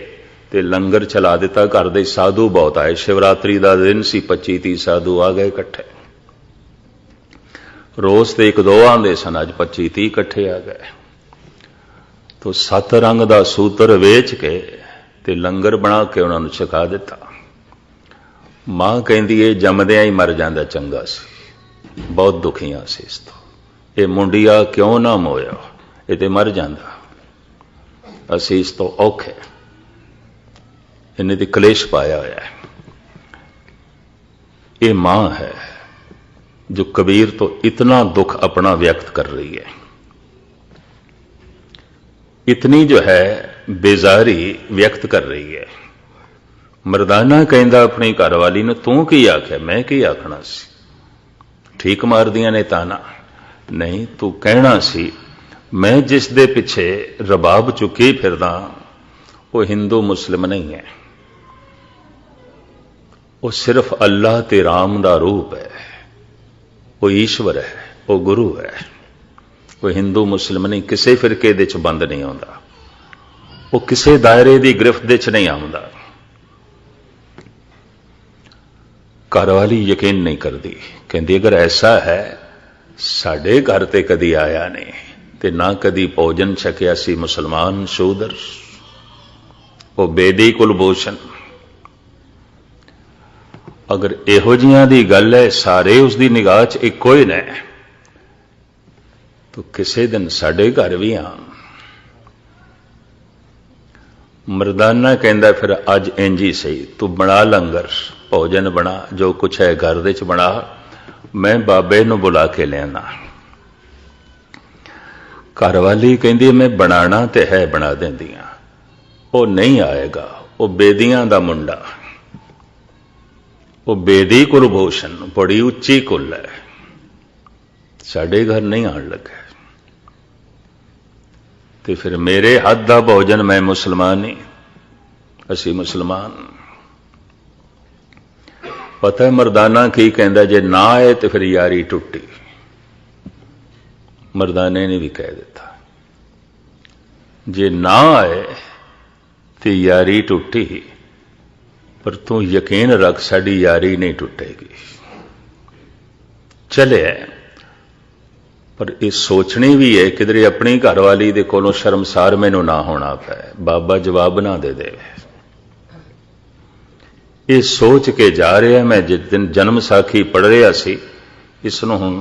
ते लंगर चला दिता। घर दे साधु बहुत आए, शिवरात्रि का दिन सी, 25-30 साधु आ गए इकट्ठे। रोज ते 1-2 आंदे सन, अज 25-30 इकट्ठे आ गए। तो 7 रंग का सूत्र वेच के ते लंगर बना के उन्होंने छका दिता। मां कहती है जमदिया ही मर जाता चंगा सी, बहुत दुखियां सी इस तो। ये मुंडिया क्यों ना मोया, ये तो मर जाता, असी इस तो औखे, इन्हें तो कलेश पाया होया है। ये मां है जो कबीर तो इतना दुख अपना व्यक्त कर रही है, इतनी जो है बेजारी व्यक्त कर रही है। मरदाना कहंदा अपनी घरवाली ने, तू की आख्या? मैं की आखना सी, ठीक मार दियां ने ताना। नहीं, तू कहना सी मैं जिस दे पिछे रबाब चुकी फिरदा, वो हिंदू मुस्लिम नहीं है, वो सिर्फ अल्लाह ते राम दा रूप है, वो ईश्वर है, वो गुरु है, वो हिंदू मुस्लिम नहीं, किसी फिरके दे च बंद नहीं आउंदा, वो किसी दायरे की गिरफ्त दे च नहीं आउंदा। घरवाली यकीन नहीं करती, कहती अगर ऐसा है साडे घर ते कदी आया नहीं, ते ना कदी भोजन छकिया सी मुसलमान शूदर, वो बेदी कुलभूषण। अगर इहो जिहां दी गल है, सारे उसकी निगाह च इक्को ही ने, तो किसी दिन साडे घर भी आ। मरदाना कहंदा फिर अज इंज ही सही, तू बना लंगर, भोजन बना, जो कुछ है घर दे च बना, मैं बाबे नूं बुला के लियाना। घरवाली कहंदी मैं बनाना ते है, बना देंदियां, वो नहीं आएगा, वो बेदियां दा मुंडा, वो बेदी कुलभूषण, बड़ी उच्ची कुल है, साडे घर नहीं आन लगा। तो फिर मेरे हाथ का भोजन, मैं मुसलमान ही, असी मुसलमान। पता है मर्दाना की कहता, जे ना आए तो फिर यारी टुटी। मर्दाने ने भी कह दिता, जे ना आए तो यारी टुटी, पर तू यकीन रख साड़ी यारी नहीं टुटेगी। चले पर यह सोचनी भी है किधरे अपनी घरवाली दे कोलों शर्मसार मैनू ना होना पै, बाबा जवाब ना दे दे। ये सोच के जा रहा। मैं जिस दिन जन्म साखी पढ़ रहा सी, इसनों हुण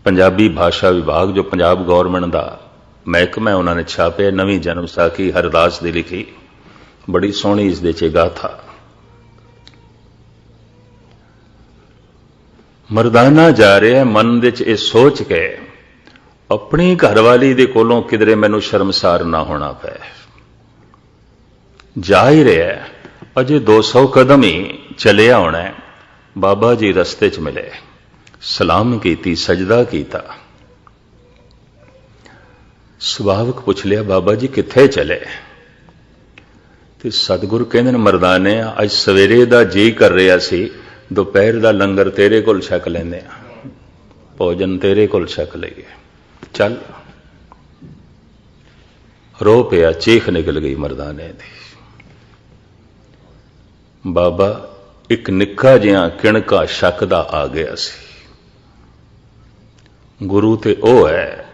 पंजाबी भाषा विभाग जो पंजाब गौरमेंट का महकमा है उन्होंने छापे, नवी जन्म साखी हरदास की लिखी, बड़ी सोहनी इस दे गाथा। मरदाना जा रहा मन दे च सोच के अपनी घरवाली दे कोलों किधरे मैनू शर्मसार ना होना पै। जा ही रहा, अजे 200 कदम ही चलिया होना है, बाबा जी रस्ते च मिले, सलाम की, सजदा किया। सुभाविक पुछ लिया, बाबा जी किथे चले? तो सतगुरु कहते मरदाने अज सवेरे दा जी कर रहा सी, दोपहर का लंगर तेरे कोल छक लेंदे, भोजन तेरे कोल छक लईए, चल। रो पिया, चीख निकल गई मरदाने दी। बाबा एक निक्का जिहा किणका शक दा आ गया सी। गुरु ते ओ है,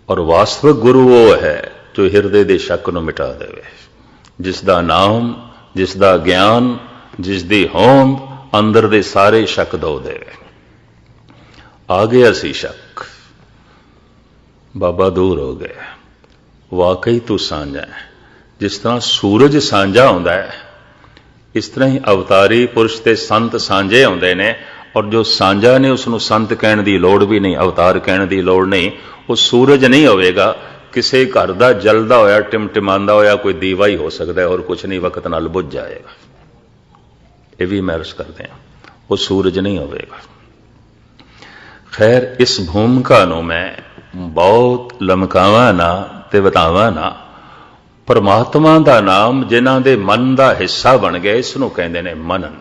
और वास्तविक गुरु वो है जो हिरदे दे शक नूं मिटा देवे, जिसदा नाम, जिसदा ज्ञान, जिसदी होंद अंदर दे सारे शक धो देवे। आ गया सी शक, बाबा दूर हो गया। वाकई तू सांझा है, जिस तरह सूरज सांझा होंदा है, इस तरह ही अवतारी पुरुष ते संत सांझे होंदे ने, और जो सांझा ने उसनों संत कहने की लोड़ भी नहीं, अवतार कहने की लोड़ नहीं। वो सूरज नहीं होवेगा, किसी घर का जलदा होया टिमटिमांदा होया कोई दीवा ही हो सकता है, और कुछ नहीं, वक्त नाल बुझ जाएगा। ये भी महर्ष करते हैं, वो सूरज नहीं होवेगा। खैर, इस भूमिका नूं मैं बहुत लमकावा ना ते बतावा ना। परमात्मा का नाम जिन्हां दे मन का हिस्सा बन गया, इसनूं कहंदे ने मनन।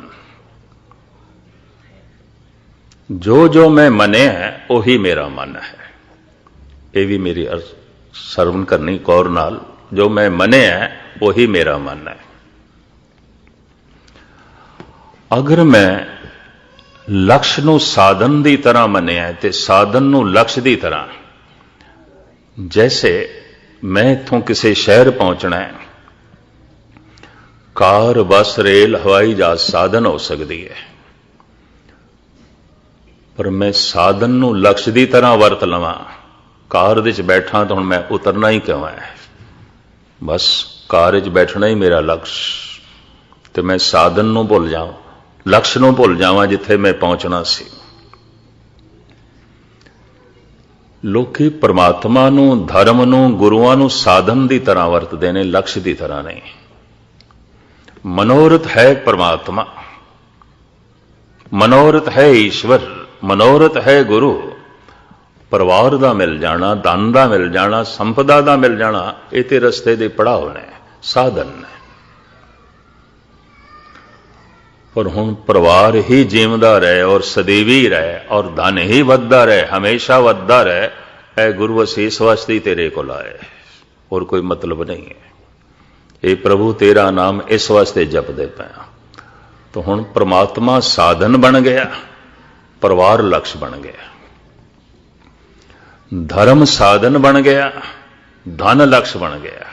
जो जो मैं मनिया है उही मेरा मन है। ये भी मेरी सरवण करनी गौर नाल, जो मैं मनिया है उही मेरा मन है। अगर मैं लक्ष्य नूं साधन की तरह मनिया ते साधन नूं लक्ष्य की तरह, जैसे मैं इत्थों किसी शहर पहुंचना है, कार, बस, रेल, हवाई जहाज साधन हो सकती है, पर मैं साधन नूं लक्ष्य की तरह वरत लवां, कार विच बैठा तो हुण मैं उतरना ही क्यों है, बस कार विच बैठना ही मेरा लक्ष्य, तो मैं साधन नूं भुल जावां, लक्ष्य नूं भुल जावां जिथे मैं पहुंचना सी। लोकी परमात्मा नूं, धर्म नूं, गुरुआं नूं साधन की तरह वरतते हैं, लक्ष्य की तरह नहीं। मनोरथ है परमात्मा, मनोरथ है ईश्वर, मनोरथ है गुरु। परिवार का मिल जाना, धन का मिल जाना, संपदा का मिल जाना, ये तो रस्ते के पड़ाव ने, साधन ने। पर हुण परिवार ही जीवदा रहे और सदैवी रहे और धन ही वधदा रहे, हमेशा वधदा रहे, ऐ गुरु असीस वास्ते तेरे को आए, और कोई मतलब नहीं है। ये प्रभु तेरा नाम इस वास्ते जपदे पाया। तो हुण परमात्मा साधन बन गया, परिवार लक्ष्य बन गया, धर्म साधन बन गया, धन लक्ष्य बन गया।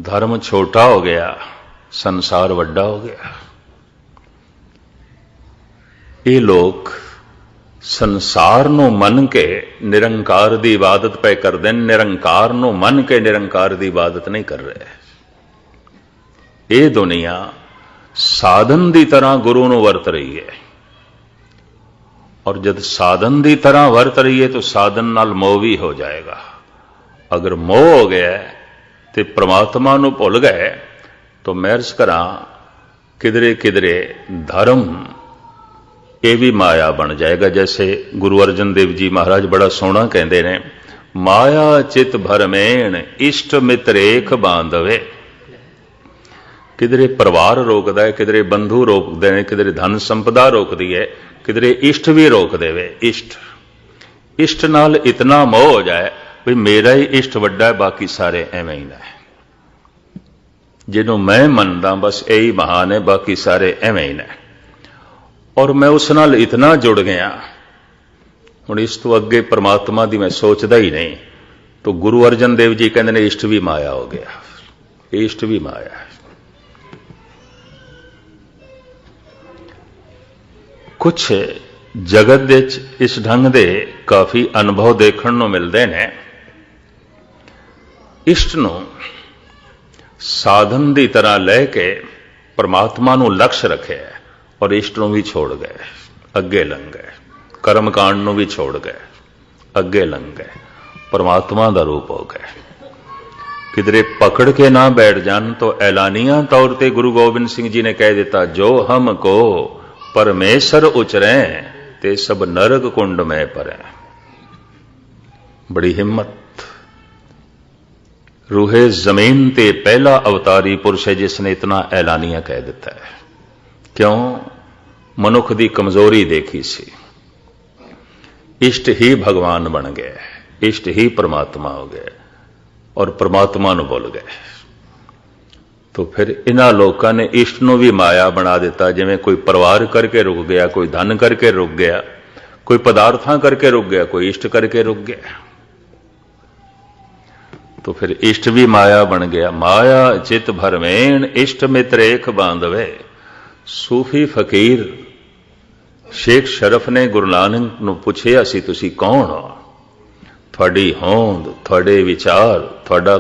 धर्म छोटा हो गया, संसार वड्डा हो गया। ये लोग संसार नूं मन के निरंकार की इबादत पे करते हैं, निरंकार नूं मन के निरंकार की इबादत नहीं कर रहे। ये दुनिया साधन की तरह गुरु नूं वरत रही है, और जब साधन की तरह वरत रही है तो साधन नाल मोह भी हो जाएगा। अगर मोह हो गया तो परमात्मा नूं भुल गए, तो महर्ष करा किधरे किधरे धर्म ये भी माया बन जाएगा। जैसे गुरु अर्जन देव जी महाराज बड़ा सोहना कहते हैं, माया चित भरमेण इष्ट मित्र एक बांधवे, किधरे परिवार रोकदा है, किधरे बंधु रोकते हैं, किधरे धन संपदा रोकती है, किधरे इष्ट भी रोक देवे। इष्ट नाल इतना मोह हो जाए भी मेरा ही इष्ट वड्डा है, बाकी सारे एवें ही ने। जिन्हों मैं मनदा बस यही महान है, बाकी सारे एवें ही ने। और मैं उस नाल इतना जुड़ गया, हुण इस तो अगे परमात्मा की मैं सोचता ही नहीं। तो गुरु अर्जन देव जी कहते ने इष्ट भी माया हो गया, इष्ट भी माया है। कुछ जगत दे इस ढंग दे काफी अनुभव देखने को मिलते हैं। इष्ट नूं साधन की तरह लैके परमात्मा नूं लक्ष्य रखे और इष्ट नूं भी छोड़ गए, अगे लंघ गए। कर्मकांड नूं भी छोड़ गए, अगे लंघ गए, परमात्मा का रूप हो गए। किधरे पकड़ के ना बैठ जान तो ऐलानिया तौर पर गुरु गोबिंद सिंह जी ने कह दिता, जो हमको परमेश्वर उचरे ते सब नरक कुंड में परे। बड़ी हिम्मत। रूहे जमीन ते पहला अवतारी पुरुष है जिसने इतना ऐलानिया कह दिता है। क्यों? मनुख की कमजोरी देखी सी। इष्ट ही भगवान बन गए, इष्ट ही परमात्मा हो गए और परमात्मा नूं भुल गए। तो फिर इन्हां लोगों ने इष्ट नूं भी माया बना दिता। जिवें कोई परिवार करके रुक गया, कोई धन करके रुक गया, कोई पदार्थां करके रुक गया, कोई इष्ट करके रुक गया। तो फिर इष्ट भी माया बन गया। माया चित भरमेन इष्ट मित्र एक बांधवे। सूफी फकीर शेख शरफ ने गुरु नानक नूं पुछिया सी, तुसी कौन हो? थोड़ी होंद, थोड़े विचार, थोड़ा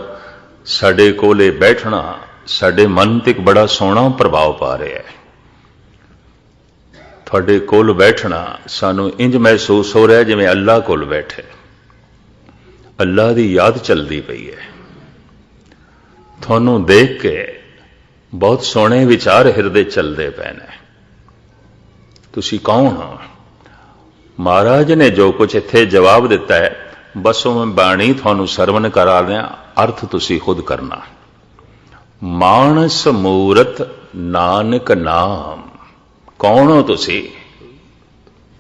साडे कोले बैठना साडे मन ते बड़ा सोहना प्रभाव पा रहा है। थोड़े कोल बैठना सानू इंज महसूस हो रहा है जिवें अल्लाह कोल बैठे, अल्लाह की याद चलती पई है। थानू देख के बहुत सोहने विचार हिरदे चलते पे ने। तुसी कौन हो? महाराज ने जो कुछ इत्थे जवाब दिता है बस मैं बाणी थानू सरवण करा दें, अर्थ तुसी खुद करना। मानस मूरत नानक नाम। कौन हो तुसी?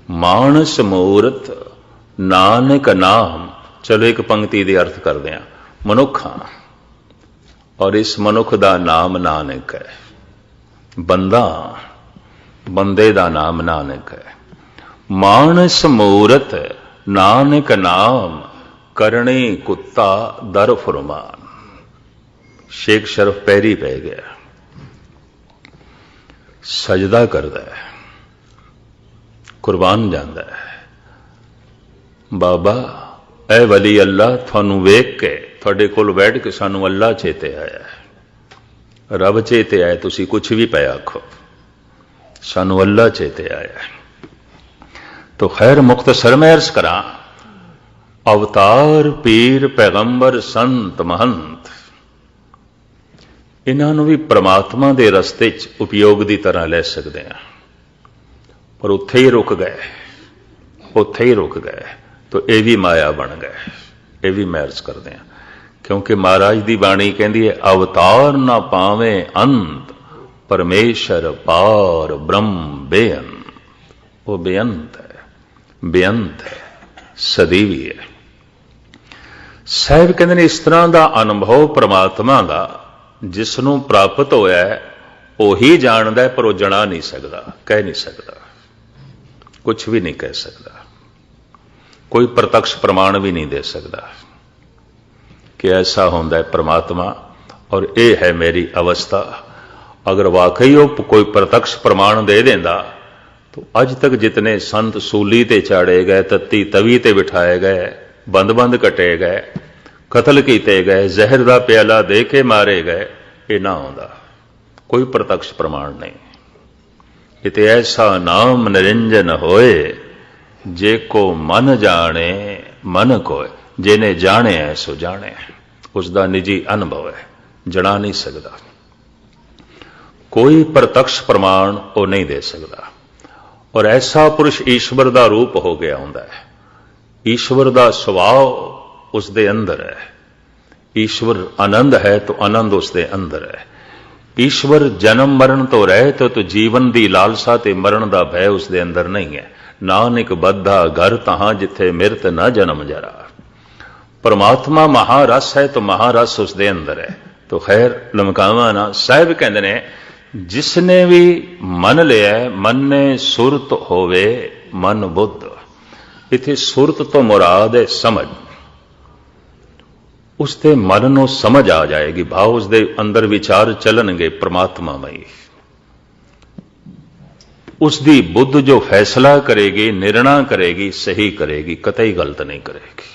मानस मूरत नानक नाम। चलो एक पंक्ति दे अर्थ कर दें। मनुख हां और इस मनुख दा नाम नानक है। बंदा, बंदे दा नाम नानक है। मानस मूरत नानक नाम करणी कुत्ता दर फुरमान। शेख शरफ पैरी पै गया, सजदा करदा है, कुर्बान जांदा है। बाबा ऐ वली अल्लाह, थानू वेख के थोड़े कोल बैठ के सानू अल्लाह चेते आया है, रब चेते आया। तुसी कुछ भी पै आखो, सानू अल्लाह चेते आया है। तो खैर मुख्तसर मैं अर्ज करा, अवतार पीर पैगंबर संत महंत इन्हों भी परमात्मा के रस्ते च उपयोग की तरह ले सकते हैं, पर उत्थे ही रुक गए, उत्थे ही रुक गए। तो यह भी माया बन गए। यह भी मैं अर्ज करते हैं क्योंकि महाराज की बाणी कहती है, अवतार ना पावे अंत परमेश्वर पार ब्रह्म बेअंत। वो बेअंत है, बेअंत है, सदैवी है। साहब कहते हैं इस तरह का अनुभव परमात्मा का जिसनों प्राप्त होया है वही जानता है, पर वह जना नहीं सकता, कह नहीं सकता, कुछ भी नहीं कह सकता, कोई प्रत्यक्ष प्रमाण भी नहीं दे सकता कि ऐसा होता है परमात्मा और ये है मेरी अवस्था। अगर वाकई वो कोई प्रत्यक्ष प्रमाण दे देंदा तो अज तक जितने संत सूली ते चाड़े गए, तत्ती तवी ते बिठाए गए, बंद बंद कटे गए, कतल किए गए, जहर का प्याला दे के मारे गए, ये ना होंदा। कोई प्रत्यक्ष प्रमाण नहीं। इते ऐसा नाम निरंजन होए जे को मन जाने मन कोय। जिन्हें जाने है सो जाने, उसका निजी अनुभव है, जना नहीं सकता। कोई प्रत्यक्ष प्रमाण वो नहीं दे सकता। और ऐसा पुरुष ईश्वर का रूप हो गया होंदा है। ईश्वर का स्वभाव उसके अंदर है। ईश्वर आनंद है तो आनंद उसके अंदर है। ईश्वर जन्म मरण तो रहत तो जीवन की लालसा ते मरण का भय उसके अंदर नहीं है। नानक बद्धा घर तहां जिथे मिरत न जन्म जरा। परमात्मा महारस है तो महारस उसके अंदर है। तो खैर लमकावा ना, साहिब कहते ने जिसने भी मन लिया मन ने सुरत होवे मन बुद्ध। इथे सुरत तो मुराद है समझ। उसके मन को समझ आ जाएगी, भाव उसके अंदर विचार चलणगे परमात्मामई। उसकी बुद्ध जो फैसला करेगी, निर्णय करेगी, सही करेगी, कतई गलत नहीं करेगी।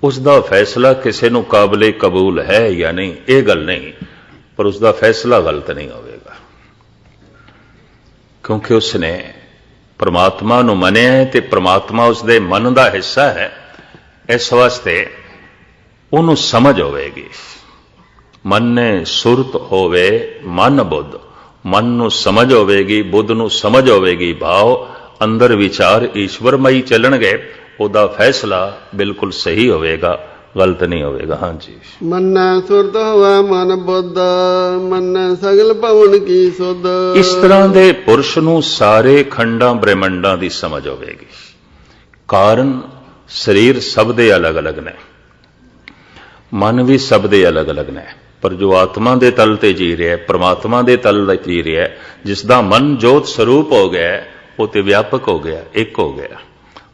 उसका फैसला किसी को काबिले कबूल है या नहीं, यह गल नहीं, पर उसका फैसला गलत नहीं होगा, क्योंकि उसने परमात्मा को मनिया है तो परमात्मा उसके मन का हिस्सा है। इस वास्ते उन्होंने समझ होगी। मन ने सुरत होवे मन बुद्ध। मन को समझ होगी, बुद्ध को समझ होगी, भाव अंदर विचार ईश्वरमई चलणगे, ਉਹਦਾ फैसला बिल्कुल सही होगा, गलत नहीं होगा। हाँ जी। मन सुरत होवे मन बुद्ध मन सगल भवन की सुध। इस तरह के पुरुष ਨੂੰ सारे खंडा ब्रह्मंडा की समझ होगी। कारण शरीर सब दे अलग अलग ने, मन भी सब दे अलग अलग ने, पर जो आत्मा के तल ते जी रहा है, परमात्मा के तल ते जी रहा है, जिसका मन जोत स्वरूप हो गया, वो तो व्यापक हो गया, एक हो गया,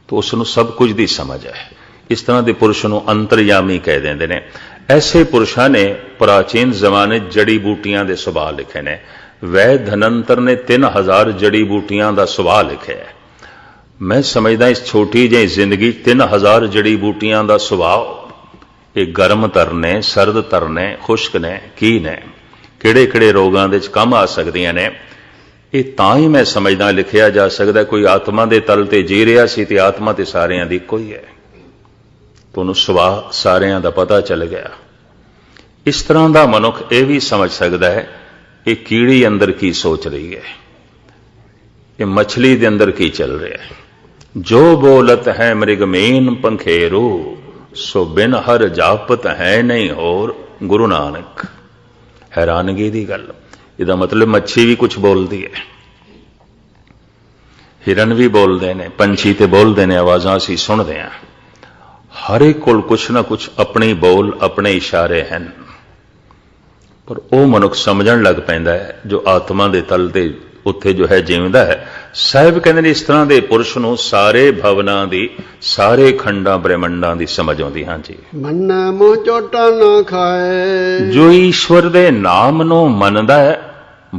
तो उसनों सब कुछ की समझ है। इस तरह के पुरुष को अंतर्यामी कह देंगे ने। ऐसे पुरुषों ने प्राचीन जमाने जड़ी बूटियां के सुभाव लिखे ने। वैद धनंतर ने 3000 जड़ी बूटियां का सुभाव लिखे है। मैं समझदा इस छोटी जी जिंदगी 3000 जड़ी बूटियां का सुभाव, ये गर्म तरने, सर्द तरने, खुश्क ने, की ने, किहड़े किहड़े रोगां दे काम आ सकदियां ने, ये तां ही मैं समझदा लिखिया जा सकता। कोई आत्मा के तल ते जी रहा सी ते आत्मा ते सारियां दी कोई है, तो उन्होंने सुभाव सारियां दा पता चल गया। इस तरह का मनुख यह भी समझ सकता है कि कीड़ी अंदर की सोच रही है, ये मछली के अंदर की चल रहा है। जो बोलत है मृगमीन पंखेरू सो बिन हर जापत है नहीं होर गुरु नानक। हैरानगी की गल, इसका मतलब मच्छी भी कुछ बोलती है, हिरन भी बोलते हैं, पंछी तो बोलते हैं, आवाज़ां असीं सुनते हैं। हर एक कोल कुछ ना कुछ अपनी बोल अपने इशारे हैं, पर वह मनुख समझण लग पैंदा है जो आत्मा के तल ते उत्थे जो है जीवदा है। साहिब कहते हैं इस तरह के पुरुष को सारे भवनां दी, सारे खंडा ब्रह्मंडा की समझ आउंदी। हाँ जी। मन मोह चोटा ना खाए। जो ईश्वर के नाम नो मनदा है,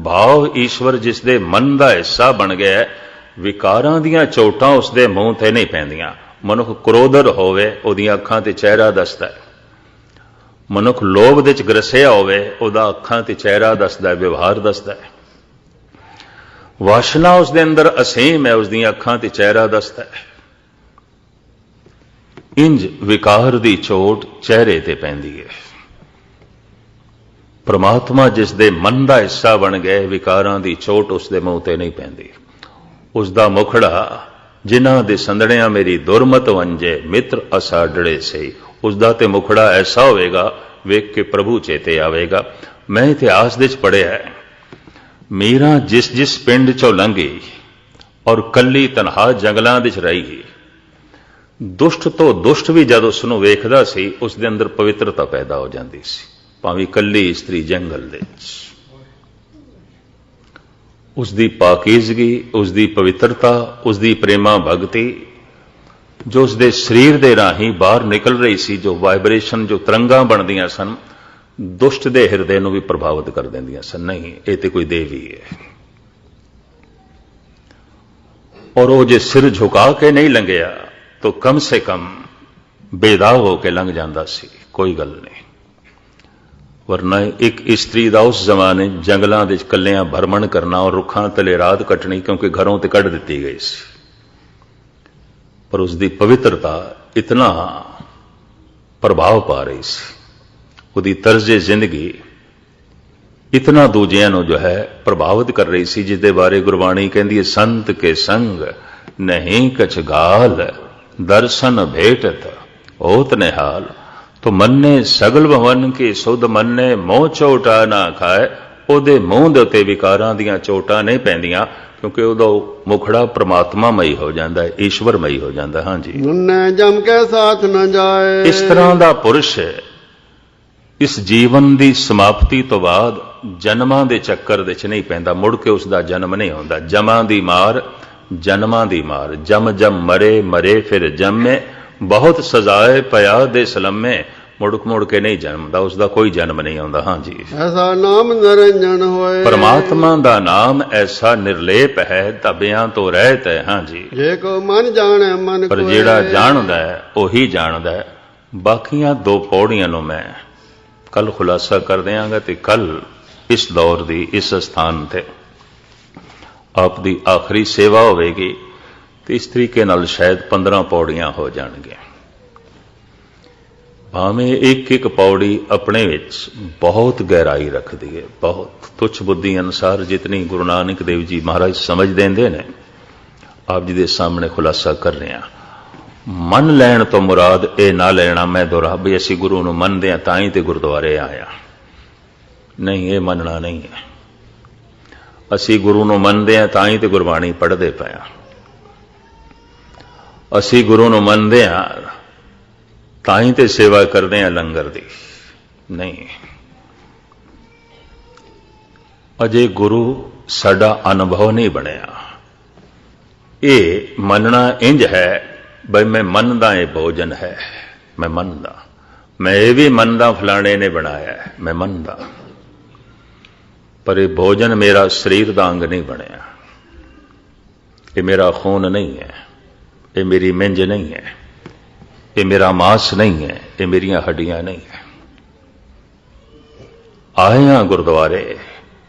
भाव ईश्वर जिसदे मन का हिस्सा बन गया है, विकारां दियां चोटां उसदे मूँह ते नहीं पैंदियां। मनुख क्रोधर होवे उहदियां अखां ते चेहरा दसदा है, मनुख लोभ दे च ग्रसिया होवे उहदा अखां ते चेहरा दसदा है, व्यवहार दसदा है। वासना उसदे अंदर असीम है, उसदियां अखां ते चेहरा दसदा है। इंज विकार दी चोट चेहरे ते पैंदी है। परमात्मा जिसदे मन का हिस्सा बन गए, विकारां दी चोट उसदे मूँह ते नहीं पैंदी। उसदा मुखड़ा जिन्हां दे संदड़ियां मेरी दुरमत वंजे मित्र असाडड़े से, उसदा ते मुखड़ा ऐसा होएगा वेख के प्रभु चेते आवेगा। मैं इतिहास दे पढ़िया है, मीरा जिस जिस पिंड चों लंघी और कली तनहा जंगलों दे रही, दुष्ट तो दुष्ट भी जद उसनूं वेखदा सी उसदे अंदर पवित्रता पैदा हो जाती सी, भावें कली स्त्री जंगल दे। उसकी पाकीजगी, उसकी पवित्रता, उसकी प्रेमा भगति जो उसके शरीर के राही बाहर निकल रही सी, जो वाइब्रेशन जो तरंगा बनदियां सन, दुष्ट के हिरदे को भी प्रभावित कर देंदियां सन। नहीं, ये तो कोई देवी है। और वो जे सिर झुका के नहीं लंघिया तो कम से कम बेदाग होकर लंघ जाता सी, कोई गल नहीं। वरना एक स्त्री का उस जमाने जंगलों के कलियां भरमण करना और रुखां तले रात कटनी, क्योंकि घरों ते कढ़ दी गई सी, पर उसकी पवित्रता इतना प्रभाव पा रही सी, उसकी तर्जे जिंदगी इतना दूजियां नूं जो है प्रभावित कर रही सी, जिसदे बारे गुरबाणी कहती है संत के संग नहीं कछ गाल दर्शन भेटत होत निहाल। तो मन ने सगल भवन की सुध मन ने मोह चोटा ना खाए, ਉਹਦੇ ਮੂੰਹ ਦੇ ਉੱਤੇ ਵਿਕਾਰਾਂ ਦੀਆਂ ਚੋਟਾਂ ਨਹੀਂ ਪੈਂਦੀਆਂ, ਕਿਉਂਕਿ ਉਹਦਾ ਮੁਖੜਾ ਪ੍ਰਮਾਤਮਾਮਈ ਹੋ ਜਾਂਦਾ ਹੈ, ਈਸ਼ਵਰਮਈ ਹੋ ਜਾਂਦਾ। ਹਾਂਜੀ, ਮੁੰਨੇ ਜਮ ਕੇ ਸਾਥ ਨ ਜਾਏ। ਇਸ ਤਰ੍ਹਾਂ ਦਾ ਪੁਰਸ਼ ਇਸ ਜੀਵਨ ਦੀ ਸਮਾਪਤੀ ਤੋਂ ਬਾਅਦ ਜਨਮਾਂ ਦੇ ਚੱਕਰ ਵਿੱਚ ਨਹੀਂ ਪੈਂਦਾ, ਮੁੜ ਕੇ ਉਸ ਦਾ ਜਨਮ ਨਹੀਂ ਹੁੰਦਾ। ਜਮਾਂ ਦੀ ਮਾਰ, ਜਨਮਾਂ ਦੀ ਮਾਰ, ਜਮ ਜਮ ਮਰੇ, ਮਰੇ ਫਿਰ ਜੰਮੇ, ਬਹੁਤ ਸਜ਼ਾਏ ਪਿਆ ਦੇ ਸਲਮੇ, ਮੁੜ ਕੇ ਨਹੀਂ ਜਨਮਦਾ, ਉਸ ਦਾ ਕੋਈ ਜਨਮ ਨਹੀਂ ਆਉਂਦਾ। ਹਾਂਜੀ, ਐਸਾ ਨਾਮ ਨਿਰੰਜਨ ਹੋਏ। ਪਰਮਾਤਮਾ ਦਾ ਨਾਮ ਐਸਾ ਨਿਰਲੇਪ ਹੈ, ਧੱਬਿਆਂ ਤੋਂ ਰਹਿਤ ਹੈ। ਹਾਂਜੀ, ਜੇ ਕੋ ਮਨ ਜਾਣੇ ਮਨ ਪਰ ਕੋਏ। ਜਿਹੜਾ ਜਾਣਦਾ ਹੈ ਉਹੀ ਜਾਣਦਾ ਹੈ। ਬਾਕੀਆਂ ਦੋ ਪੌੜੀਆਂ ਨੂੰ ਮੈਂ ਕੱਲ ਖੁਲਾਸਾ ਕਰ ਦਿਆਂਗਾ, ਤੇ ਕੱਲ ਇਸ ਦੌਰ ਦੀ ਇਸ ਸਥਾਨ ਤੇ ਆਪ ਦੀ ਆਖਰੀ ਸੇਵਾ ਹੋਵੇਗੀ, ਤੇ ਇਸ ਤਰੀਕੇ ਨਾਲ ਸ਼ਾਇਦ 15 ਪੌੜੀਆਂ ਹੋ ਜਾਣਗੀਆਂ। ਭਾਵੇਂ ਇੱਕ ਇੱਕ ਪੌੜੀ ਆਪਣੇ ਵਿੱਚ ਬਹੁਤ ਗਹਿਰਾਈ ਰੱਖਦੀ ਹੈ, ਬਹੁਤ ਤੁੱਛ ਬੁੱਧੀ ਅਨੁਸਾਰ ਜਿਤਨੀ ਗੁਰੂ ਨਾਨਕ ਦੇਵ ਜੀ ਮਹਾਰਾਜ ਸਮਝ ਦਿੰਦੇ ਨੇ, ਆਪ ਜੀ ਦੇ ਸਾਹਮਣੇ ਖੁਲਾਸਾ ਕਰ ਰਹੇ ਹਾਂ। ਮੰਨ ਲੈਣ ਤੋਂ ਮੁਰਾਦ ਇਹ ਨਾ ਲੈਣਾ ਮੈਂ ਦੁਹਰਾ ਵੀ ਅਸੀਂ ਗੁਰੂ ਨੂੰ ਮੰਨਦੇ ਹਾਂ ਤਾਂ ਹੀ ਤੇ ਗੁਰਦੁਆਰੇ ਆਇਆ, ਨਹੀਂ, ਇਹ ਮੰਨਣਾ ਨਹੀਂ ਹੈ। ਅਸੀਂ ਗੁਰੂ ਨੂੰ ਮੰਨਦੇ ਹਾਂ ਤਾਂ ਹੀ ਤੇ ਗੁਰਬਾਣੀ ਪੜ੍ਹਦੇ ਪਏ ਹਾਂ, ਅਸੀਂ ਗੁਰੂ ਨੂੰ ਮੰਨਦੇ ਹਾਂ ਤਾਂ ਹੀ ਤੇ ਸੇਵਾ ਕਰਦੇ ਹਾਂ ਲੰਗਰ ਦੀ, ਨਹੀਂ। ਅਜੇ ਗੁਰੂ ਸਾਡਾ ਅਨੁਭਵ ਨਹੀਂ ਬਣਿਆ। ਇਹ ਮੰਨਣਾ ਇੰਜ ਹੈ ਬਈ ਮੈਂ ਮੰਨਦਾ ਇਹ ਭੋਜਨ ਹੈ, ਮੈਂ ਮੰਨਦਾ, ਮੈਂ ਇਹ ਵੀ ਮੰਨਦਾ ਫਲਾਣੇ ਨੇ ਬਣਾਇਆ ਹੈ, ਮੈਂ ਮੰਨਦਾ, ਪਰ ਇਹ ਭੋਜਨ ਮੇਰਾ ਸਰੀਰ ਦਾ ਅੰਗ ਨਹੀਂ ਬਣਿਆ, ਇਹ ਮੇਰਾ ਖੂਨ ਨਹੀਂ ਹੈ, ਇਹ ਮੇਰੀ ਮਿੰਜ ਨਹੀਂ ਹੈ, ਇਹ ਮੇਰਾ ਮਾਸ ਨਹੀਂ ਹੈ, ਇਹ ਮੇਰੀਆਂ ਹੱਡੀਆਂ ਨਹੀਂ ਹੈ। ਆਏ ਹਾਂ ਗੁਰਦੁਆਰੇ,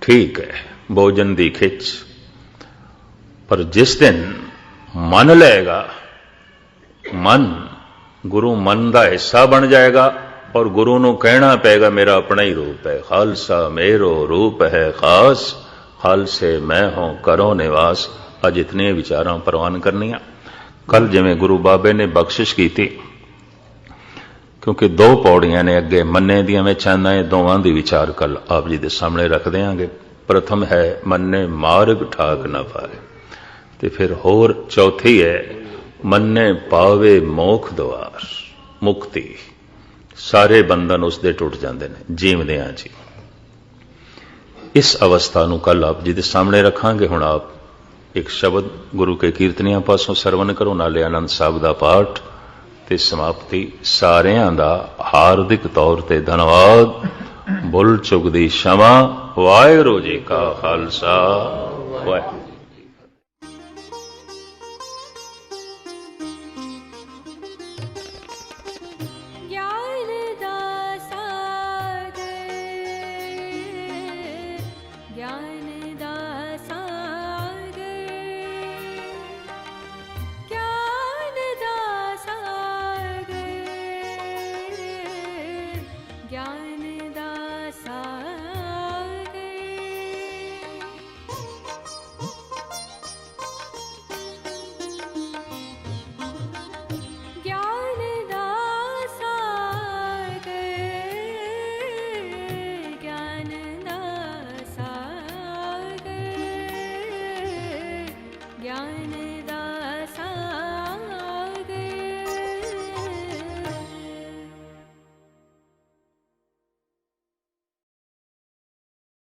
ਠੀਕ ਹੈ, ਭੋਜਨ ਦੀ ਖਿੱਚ, ਪਰ ਜਿਸ ਦਿਨ ਮੰਨ ਲਏਗਾ, ਮਨ ਗੁਰੂ ਮਨ ਦਾ ਹਿੱਸਾ ਬਣ ਜਾਏਗਾ, ਔਰ ਗੁਰੂ ਨੂੰ ਕਹਿਣਾ ਪਏਗਾ ਮੇਰਾ ਆਪਣਾ ਹੀ ਰੂਪ ਹੈ, ਖਾਲਸਾ ਮੇਰੋ ਰੂਪ ਹੈ ਖਾਸ, ਖਾਲਸੇ ਮੈਂ ਹਾਂ ਕਰੋ ਨਿਵਾਸ। ਅੱਜ ਇਤਨੇ ਵਿਚਾਰਾਂ ਪ੍ਰਵਾਨ ਕਰਨੀਆਂ। ਕੱਲ ਜਿਵੇਂ ਗੁਰੂ ਬਾਬੇ ਨੇ ਬਖਸ਼ਿਸ਼ ਕੀਤੀ, ਕਿਉਂਕਿ 2 ਪੌੜੀਆਂ ਨੇ ਅੱਗੇ ਮੰਨੇ ਦੀਆਂ, ਮੈਂ ਚਾਹੁੰਦਾ ਇਹ ਦੋਵਾਂ ਦੀ ਵਿਚਾਰ ਕੱਲ ਆਪ ਜੀ ਦੇ ਸਾਹਮਣੇ ਰੱਖ ਦਿਆਂਗੇ। ਪ੍ਰਥਮ ਹੈ ਮੰਨੇ ਮਾਰਗ ਠਾਕ ਨਾ ਪਾਏ, ਤੇ ਫਿਰ ਹੋਰ ਚੌਥੀ ਹੈ ਮੰਨੇ ਪਾਵੇ ਮੋਖ ਦੁਆਰ, ਮੁਕਤੀ, ਸਾਰੇ ਬੰਧਨ ਉਸ ਦੇ ਟੁੱਟ ਜਾਂਦੇ ਨੇ ਜੀਵਦਿਆਂ ਜੀ। ਇਸ ਅਵਸਥਾ ਨੂੰ ਕੱਲ ਆਪ ਜੀ ਦੇ ਸਾਹਮਣੇ ਰੱਖਾਂਗੇ। ਹੁਣ ਆਪ ਇੱਕ ਸ਼ਬਦ ਗੁਰੂ ਕੇ ਕੀਰਤਨੀਆਂ ਪਾਸੋਂ ਸਰਵਨ ਕਰੋ, ਨਾਲੇ ਆਨੰਦ ਸਾਹਿਬ ਦਾ ਪਾਠ ਤੇ ਸਮਾਪਤੀ। ਸਾਰਿਆਂ ਦਾ ਹਾਰਦਿਕ ਤੌਰ ਤੇ ਧੰਨਵਾਦ। ਭੁੱਲ ਚੁੱਕ ਦੀ क्षमा। ਵਾਹਿਗੁਰੂ ਜੀ ਕਾ ਖਾਲਸਾ, ਵਾਹਿਗੁਰੂ।